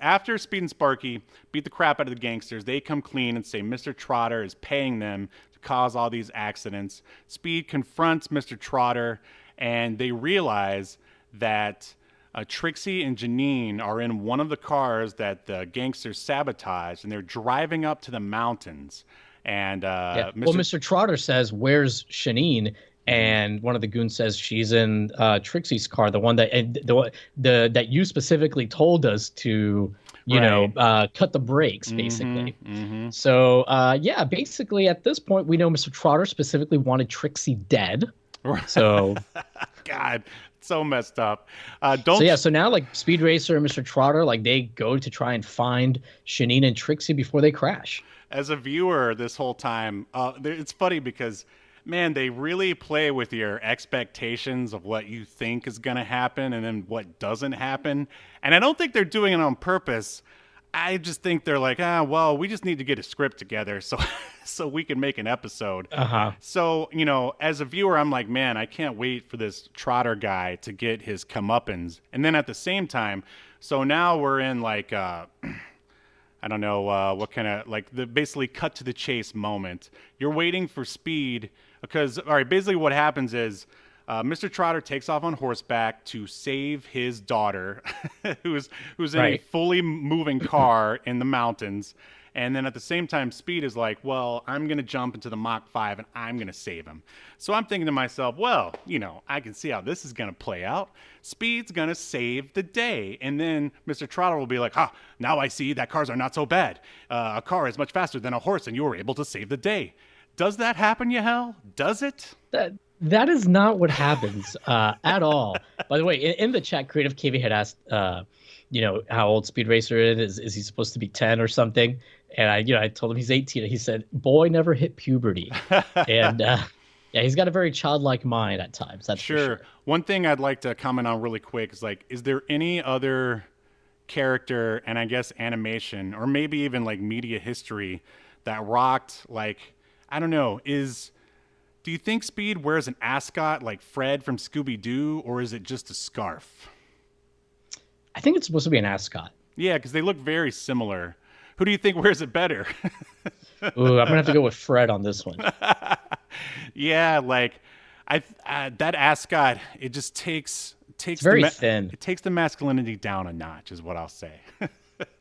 after Speed and Sparky beat the crap out of the gangsters, they come clean and say Mr. Trotter is paying them to cause all these accidents. Speed confronts Mr. Trotter, and they realize that Trixie and Janine are in one of the cars that the gangsters sabotaged, and they're driving up to the mountains. And Yeah. Well, Mr. Trotter says, "Where's Shanine?" And one of the goons says she's in Trixie's car, the one that that you specifically told us to, cut the brakes, basically. So yeah, basically at this point we know Mr. Trotter specifically wanted Trixie dead. So God, so messed up. So now like Speed Racer and Mr. Trotter, like they go to try and find Shanine and Trixie before they crash. As a viewer this whole time, it's funny because, man, they really play with your expectations of what you think is going to happen and then what doesn't happen. And I don't think they're doing it on purpose. I just think they're like, well, we just need to get a script together so we can make an episode. So, as a viewer, I'm like, man, I can't wait for this Trotter guy to get his comeuppance. And then at the same time, so now we're in like, I don't know what kind of, like, the basically cut to the chase moment. You're waiting for Speed because, all right, basically what happens is Mr. Trotter takes off on horseback to save his daughter, who's in a fully moving car in the mountains. And then at the same time, Speed is like, well, I'm going to jump into the Mach 5 and I'm going to save him. So I'm thinking to myself, well, I can see how this is going to play out. Speed's going to save the day. And then Mr. Trotter will be like, now I see that cars are not so bad. A car is much faster than a horse and you were able to save the day. Does that happen, Yahel? Does it? That is not what happens at all. By the way, in the chat, Creative KV had asked, how old Speed Racer is. Is he supposed to be 10 or something? And I told him he's 18. He said, "Boy never hit puberty." And he's got a very childlike mind at times. That's sure. One thing I'd like to comment on really quick is is there any other character, and I guess animation, or maybe even media history that rocked I don't know, do you think Speed wears an ascot like Fred from Scooby-Doo, or is it just a scarf? I think it's supposed to be an ascot. Yeah, because they look very similar. Who do you think wears it better? Ooh, I'm gonna have to go with Fred on this one. Yeah, that ascot, it just takes it's very thin. It takes the masculinity down a notch, is what I'll say.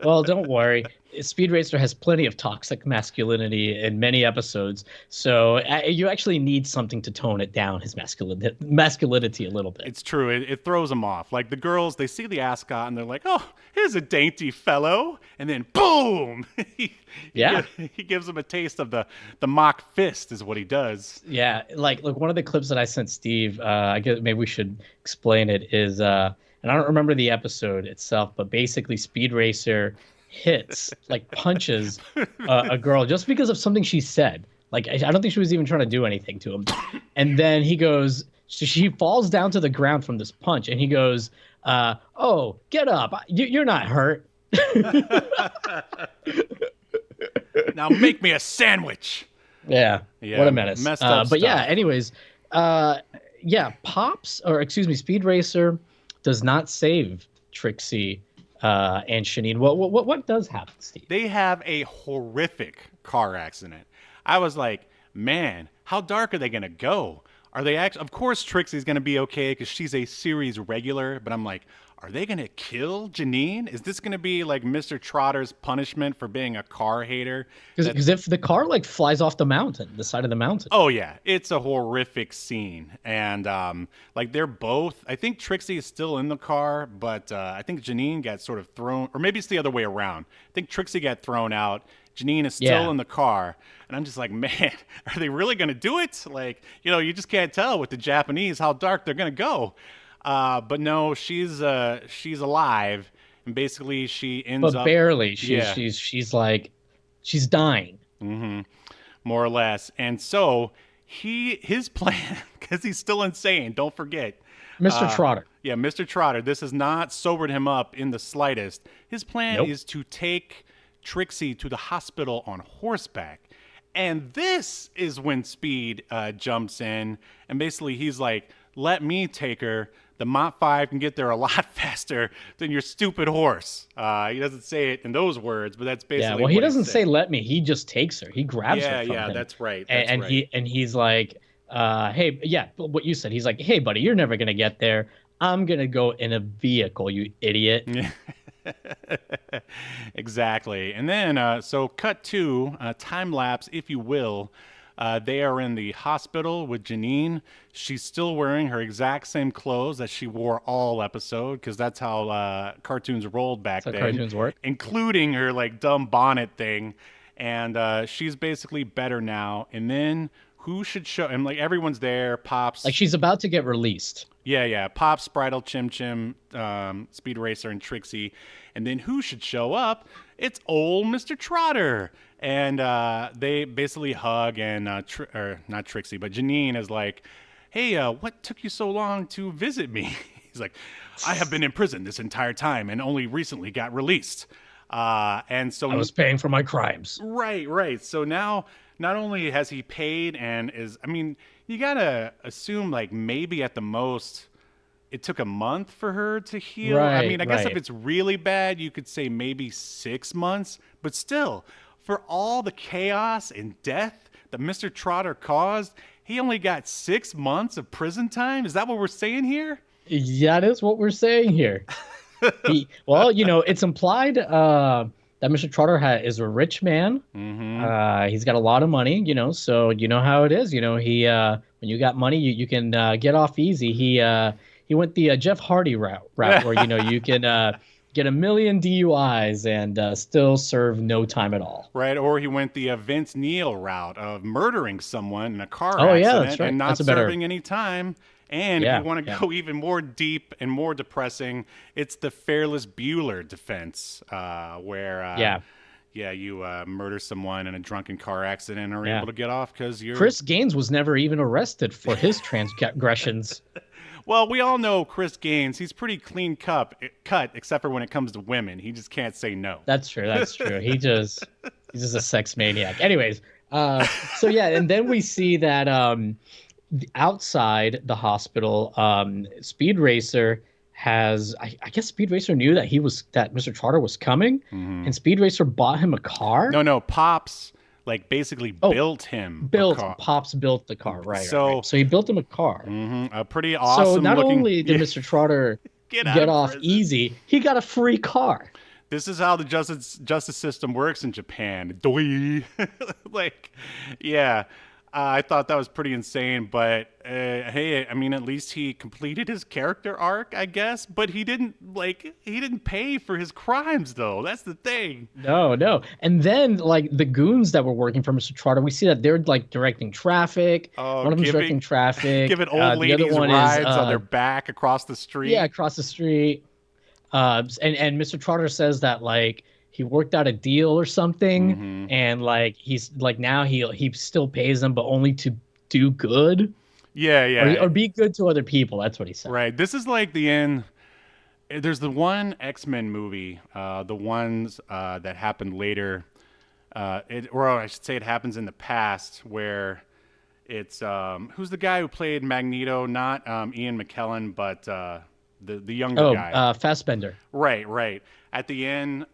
Well, don't worry. Speed Racer has plenty of toxic masculinity in many episodes, so you actually need something to tone it down, his masculinity a little bit. It's true. It throws them off. The girls, they see the ascot and they're like, "Oh, here's a dainty fellow," and then boom, he gives them a taste of the Mach fist, is what he does. Yeah, look, one of the clips that I sent Steve, I guess maybe we should explain it, is and I don't remember the episode itself, but basically Speed Racer hits, punches a girl just because of something she said. I don't think she was even trying to do anything to him. And then he goes, she falls down to the ground from this punch, and he goes, "Oh, get up. You're not hurt." Now make me a sandwich. Yeah, what a menace. Messed up but stuff. yeah, anyways, Speed Racer does not save Trixie and Shanine. What does happen, Steve? They have a horrific car accident. I was like, man, how dark are they going to go? Are they actually? Of course, Trixie's going to be okay because she's a series regular. But I'm like, are they going to kill Janine? Is this going to be Mr. Trotter's punishment for being a car hater? Because if the car flies off the side of the mountain. Oh yeah, it's a horrific scene, and they're both. I think Trixie is still in the car, but I think Janine got sort of thrown, or maybe it's the other way around. I think Trixie got thrown out. Janine is still in the car, and I'm just like, man, are they really going to do it? You just can't tell with the Japanese how dark they're going to go. But no, she's alive, and basically she ends up barely. She's dying. Mm-hmm. More or less. And so his plan, because he's still insane, don't forget. Mr. Trotter. Yeah, Mr. Trotter. This has not sobered him up in the slightest. His plan is to take Trixie to the hospital on horseback. And this is when Speed jumps in, and basically he's like, let me take her. The Mach 5 can get there a lot faster than your stupid horse. He doesn't say it in those words, but that's basically he doesn't say let me. He just takes her. He grabs her from him. That's right. He's like, hey, what you said. He's like, hey, buddy, you're never going to get there. I'm going to go in a vehicle, you idiot. Exactly. And then, so cut to time lapse, if you will. They are in the hospital with Janine. She's still wearing her exact same clothes that she wore all episode, because that's how cartoons rolled back then. Cartoons work. Including her dumb bonnet thing. And she's basically better now. And then who should show? And everyone's there. Pops. She's about to get released. Yeah. Pops, Bridal, Chim Chim, Speed Racer, and Trixie. And then who should show up? It's old Mr. Trotter. And they basically hug, and not Trixie, but Janine is like, hey, what took you so long to visit me? He's like, I have been in prison this entire time and only recently got released. And so I was paying for my crimes. Right. So now, not only has he paid and you got to assume maybe at the most it took a month for her to heal. Right, I guess if it's really bad, you could say maybe 6 months, but still, for all the chaos and death that Mr. Trotter caused, He only got 6 months of prison time? Is that what we're saying here? Yeah, that is what we're saying here. It's implied that Mr. Trotter is a rich man. Mm-hmm. He's got a lot of money, so you know how it is. He when you got money, you can get off easy. He went the Jeff Hardy route where you can get 1 million DUIs and still serve no time at all. Right, or he went the Vince Neil route of murdering someone in a car Oh, accident yeah, that's right. and not That's a better- serving any time. And if you want to go even more deep and more depressing, it's the Ferris Bueller defense, where you murder someone in a drunken car accident and are able to get off because you're... Chris Gaines was never even arrested for his transgressions. Well, we all know Chris Gaines. He's pretty clean cut, except for when it comes to women. He just can't say no. That's true. He's just a sex maniac. Anyways, and then we see that outside the hospital, Speed Racer has, I guess Speed Racer knew that that Mr. Trotter was coming, and Speed Racer bought him a car. No, Pops basically built him a car. Pops built the car, right? So, right. So he built him a car. A pretty awesome. So not only did Mr. Trotter get off easy, he got a free car. This is how the justice system works in Japan. Doi. I thought that was pretty insane, but hey, I mean, at least he completed his character arc, I guess. But he didn't pay for his crimes, though. That's the thing. No. And then the goons that were working for Mr. Trotter, we see that they're directing traffic. One of them's directing traffic. Giving old ladies rides on their back across the street. Yeah, across the street. And Mr. Trotter says that he worked out a deal or something, and he's now he still pays them, but only to do good. Yeah. Or be good to other people. That's what he said. Right. This is like the end. There's the one X-Men movie, the ones that happened later, or I should say it happens in the past, where it's who's the guy who played Magneto? Not Ian McKellen, but the younger guy. Fassbender. Right. At the end,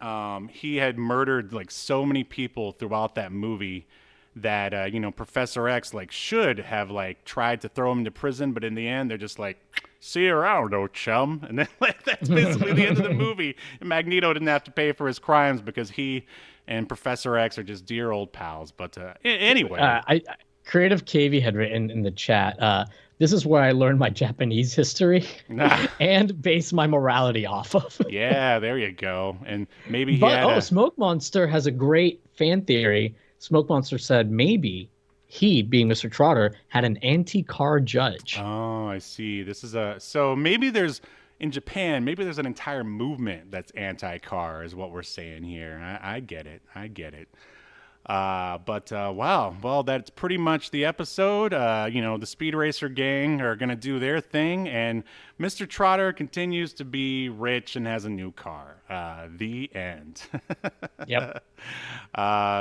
he had murdered so many people throughout that movie that Professor X should have tried to throw him into prison, but in the end they're just see you around, old chum, and then that's basically the end of the movie. And Magneto didn't have to pay for his crimes because he and Professor X are just dear old pals. But anyway, Creative KV had written in the chat. This is where I learned my Japanese history and base my morality off of. Yeah, there you go. And maybe Smoke Monster has a great fan theory. Smoke Monster said maybe he, being Mr. Trotter, had an anti-car judge. Oh, I see. This is so maybe there's in Japan, maybe there's an entire movement that's anti-car is what we're saying here. I get it. Wow. Well, that's pretty much the episode. The Speed Racer gang are going to do their thing, and Mr. Trotter continues to be rich and has a new car. The end. Yep.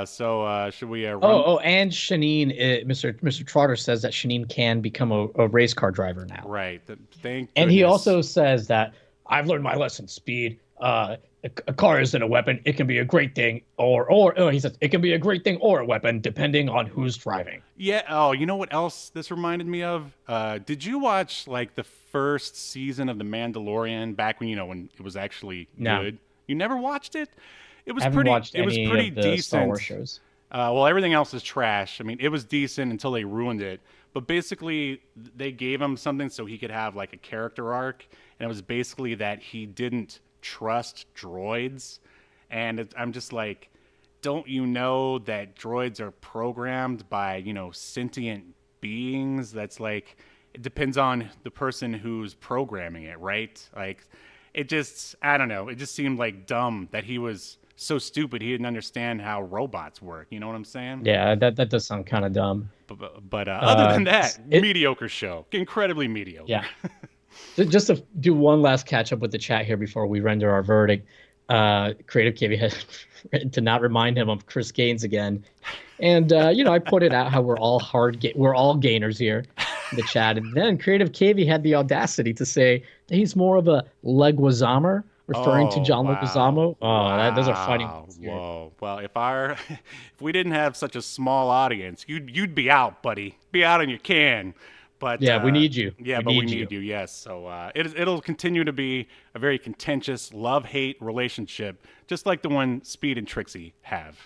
So should we run? And Shanine, Mr. Trotter says that Shanine can become a race car driver now. Right. Thank And goodness. he also says that I've learned my lesson, Speed. A car isn't a weapon. It can be a great thing, or he says it can be a great thing or a weapon, depending on who's driving. Yeah. Oh, you know what else this reminded me of? Did you watch the first season of The Mandalorian back when when it was actually good? You never watched it? It was pretty. It was pretty decent. Star Wars shows. Well, everything else is trash. I mean, it was decent until they ruined it. But basically, they gave him something so he could have a character arc, and it was basically that he didn't trust droids, and I'm just don't you know that droids are programmed by sentient beings? That's it depends on the person who's programming it, right? It just, I don't know, it just seemed dumb that he was so stupid he didn't understand how robots work. You know what I'm saying? Yeah, that does sound kind of dumb. But other than that, mediocre show, incredibly mediocre. Yeah. Just to do one last catch up with the chat here before we render our verdict, Creative KV has written to not remind him of Chris Gaines again, and I pointed out how we're all gainers here in the chat, and then Creative KV had the audacity to say that he's more of a Leguizamo referring to Oh, John wow. Leguizamo. Oh, those are fighting Wow. words here. Whoa. Well, if we didn't have such a small audience, you'd be out, buddy. Be out in your can. But Yeah, we need you. yeah, We but we need you. need you. Yes. So it'll continue to be a very contentious love-hate relationship, just like the one Speed and Trixie have.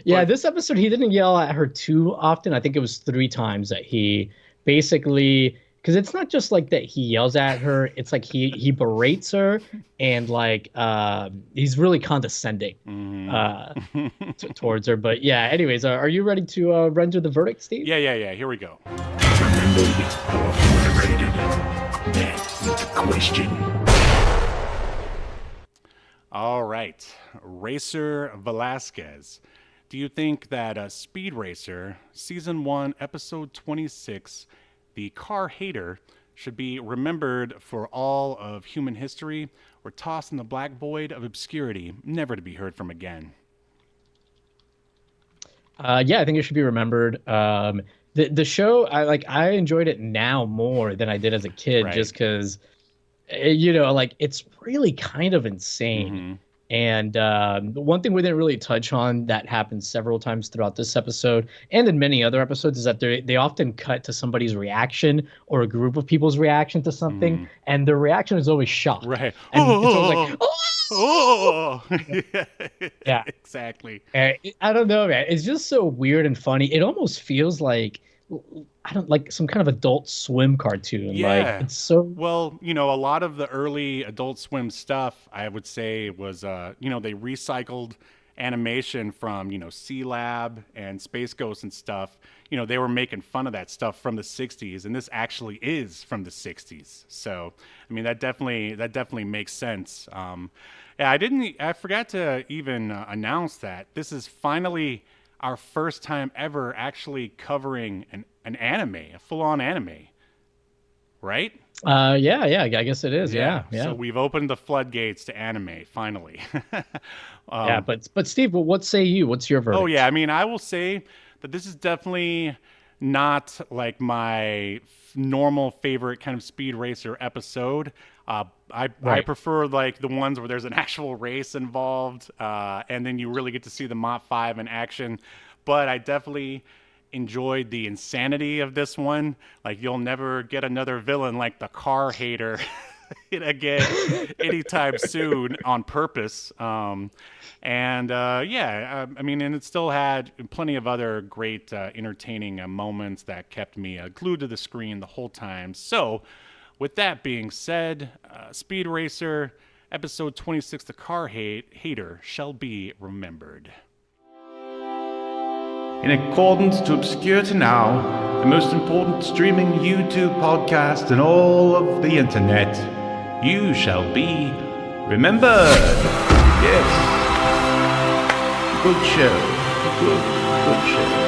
Yeah, this episode he didn't yell at her too often. I think it was 3 times that he basically, because it's not just like that he yells at her, it's like he berates her, and like he's really condescending towards her. But yeah, anyways, are you ready to render the verdict, Steve? Yeah. Here we go. Remembered or moderated. That is the question. All right, Racer Velasquez. Do you think that Speed Racer, Season 1, Episode 26, The Car Hater, should be remembered for all of human history or tossed in the black void of obscurity, never to be heard from again? Yeah, I think it should be remembered. The show, I enjoyed it now more than I did as a kid, Right. just because like it's really kind of insane. And the one thing we didn't really touch on that happens several times throughout this episode and in many other episodes is that they often cut to somebody's reaction or a group of people's reaction to something, and their reaction is always shocked. Right. And it's always like, oh! Oh, Yeah. Exactly. I don't know, man. It's just so weird and funny. It almost feels like some kind of Adult Swim cartoon. Yeah. Like it's so Well, a lot of the early Adult Swim stuff, I would say, was, they recycled animation from, C Lab and Space Ghost and stuff. They were making fun of that stuff from the 60s, and this actually is from the 60s. So, I mean, that definitely makes sense. Yeah, I forgot to even announce that this is finally our first time ever actually covering an anime, a full-on anime, right? yeah, I guess it is. Yeah. So we've opened the floodgates to anime finally. Yeah, but Steve, what say you? What's your verdict? Oh yeah, I mean, I will say that this is definitely not like my normal favorite kind of Speed Racer episode. I prefer like the ones where there's an actual race involved, and then you really get to see the Mach 5 in action. But I definitely enjoyed the insanity of this one. Like, you'll never get another villain like the Car Hater again anytime soon on purpose. I mean, and it still had plenty of other great entertaining moments that kept me glued to the screen the whole time. So with that being said, Speed Racer episode 26, The Car Hater, shall be remembered. In accordance to Obscurity Now, the most important streaming YouTube podcast in all of the internet, you shall be remembered. Yes. Good show. Good show.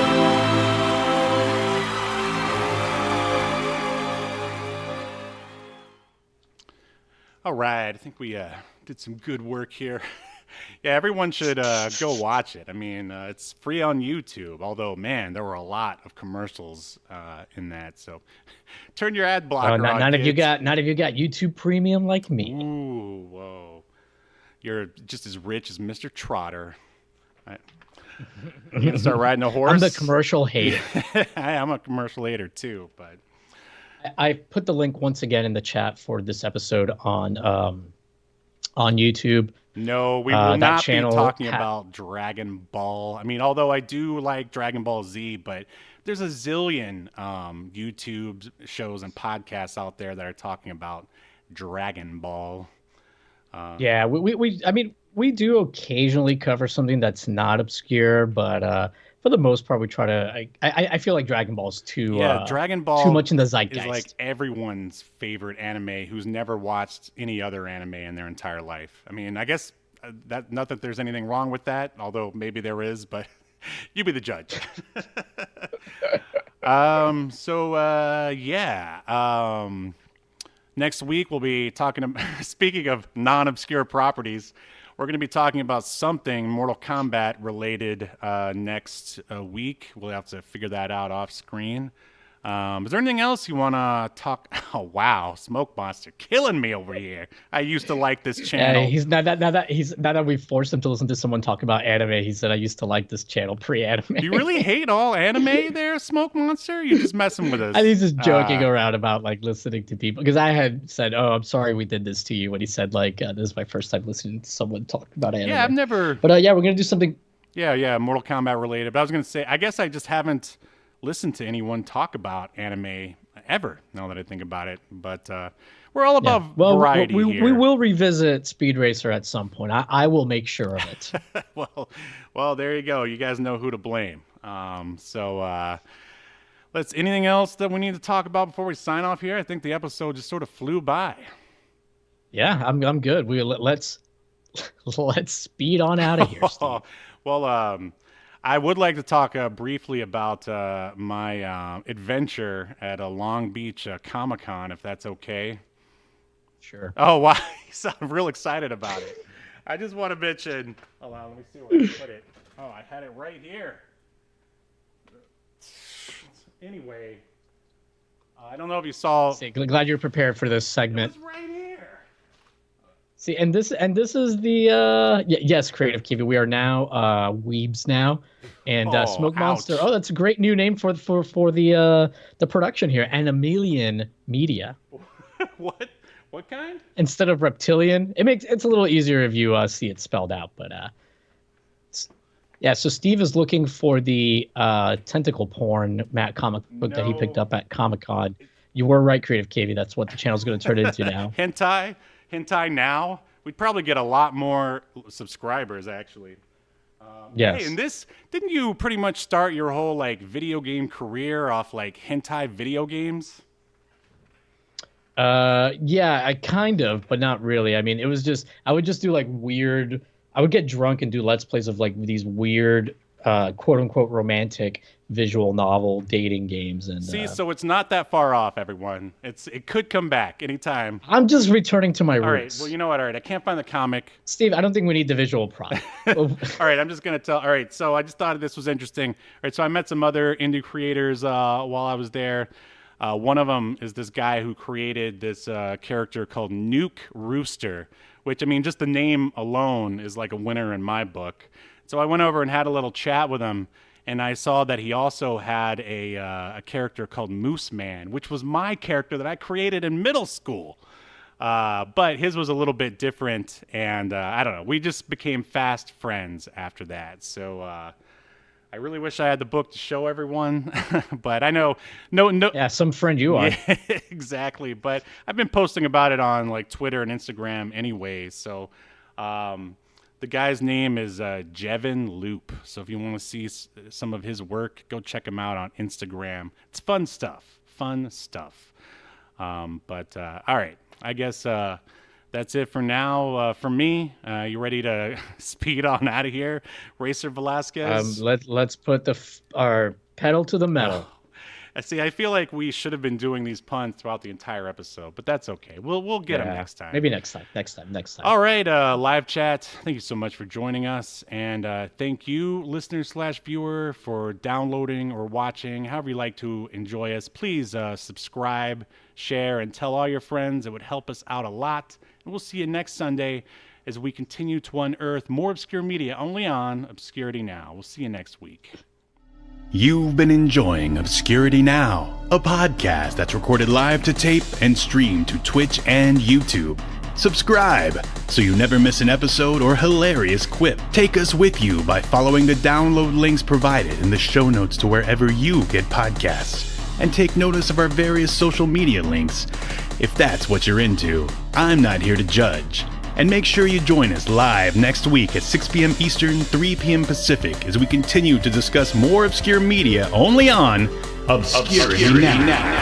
All right, I think we did some good work here. Yeah, everyone should go watch it. I mean, it's free on YouTube, although, man, there were a lot of commercials in that. So turn your ad blocker on, not if kids. you got YouTube Premium like me. Ooh, whoa. You're just as rich as Mr. Trotter. You gonna start riding a horse? I'm the commercial hater. I'm a commercial hater, too, but... I put the link once again in the chat for this episode on YouTube. No, we will not be channel talking about Dragon Ball. I mean, although I do like Dragon Ball Z, but there's a zillion YouTube shows and podcasts out there that are talking about Dragon Ball. Yeah, we do occasionally cover something that's not obscure, but for the most part, we try to. I feel like Dragon Ball's Dragon Ball too much in the zeitgeist. Is like everyone's favorite anime who's never watched any other anime in their entire life. I mean, I guess that not that there's anything wrong with that, although maybe there is, but you be the judge. Next week we'll be talking. Speaking of non-obscure properties, we're going to be talking about something Mortal Kombat related next week. We'll have to figure that out off screen. Is there anything else you want to talk? Oh, wow. Smoke Monster killing me over here. I used to like this channel. He's now that we've forced him to listen to someone talk about anime, he said, I used to like this channel pre-anime. Do you really hate all anime there, Smoke Monster? You're just messing with us. And he's just joking around about like listening to people. Because I had said, oh, I'm sorry we did this to you. When he said like, this is my first time listening to someone talk about anime. Yeah, I've never. But yeah, we're going to do something. Yeah, Mortal Kombat related. But I was going to say, I guess I just haven't listened to anyone talk about anime ever, now that I think about it. But we're all about variety here. We will revisit Speed Racer at some point. I will make sure of it. well, there you go. You guys know who to blame. Anything else that we need to talk about before we sign off here? I think the episode just sort of flew by. Yeah, I'm good. Let's speed on out of here, Steve. Well, I would like to talk briefly about my adventure at a Long Beach Comic-Con, if that's okay. Sure. Oh, wow. You sound real excited about it. I just want to mention... Hold on, let me see where I put it. Oh, I had it right here. Anyway, I don't know if you saw... Glad you're prepared for this segment. It was right here. See, and this is the yes, Creative Kiwi. We are now Weebs now, and Smoke Monster. Oh, that's a great new name for the production here. Animalian Media. What kind? Instead of reptilian, it's a little easier if you see it spelled out. But yeah. So Steve is looking for the tentacle porn comic book that he picked up at Comic-Con. You were right, Creative Kiwi. That's what the channel's going to turn into now. Hentai now, we'd probably get a lot more subscribers, actually. Yes. Hey, and didn't you pretty much start your whole like video game career off like hentai video games? Yeah, I kind of, but not really. I mean, it was just, I would just do like weird, I would get drunk and do Let's Plays of like these weird, quote unquote romantic visual novel dating games. And so it's not that far off, everyone. It could come back anytime. I'm just returning to my roots. All right, well, you know what? All right, I can't find the comic. Steve, I don't think we need the visual prop. All right, I'm just going to tell. All right, so I just thought this was interesting. All right, so I met some other indie creators while I was there. One of them is this guy who created this character called Nuke Rooster, which, I mean, just the name alone is like a winner in my book. So I went over and had a little chat with him, and I saw that he also had a character called Moose Man, which was my character that I created in middle school. But his was a little bit different, and I don't know. We just became fast friends after that. So I really wish I had the book to show everyone, but I know no. Yeah, some friend you are. Yeah, exactly. But I've been posting about it on like Twitter and Instagram anyway. So the guy's name is Jevin Loop. So if you want to see some of his work, go check him out on Instagram. It's fun stuff. All right, I guess that's it for now from me. You ready to speed on out of here, Racer Velasquez? Let's put our pedal to the metal. See, I feel like we should have been doing these puns throughout the entire episode, but that's okay. We'll get them next time. Maybe next time. All right, live chat. Thank you so much for joining us, and thank you, listener/viewer, for downloading or watching. However you like to enjoy us, please subscribe, share, and tell all your friends. It would help us out a lot. And we'll see you next Sunday as we continue to unearth more obscure media only on Obscurity Now. We'll see you next week. You've been enjoying Obscurity Now, a podcast that's recorded live to tape and streamed to Twitch and YouTube. Subscribe so you never miss an episode or hilarious quip. Take us with you by following the download links provided in the show notes to wherever you get podcasts. And take notice of our various social media links. If that's what you're into, I'm not here to judge. And make sure you join us live next week at 6 p.m. Eastern, 3 p.m. Pacific as we continue to discuss more obscure media only on Obscurity Now.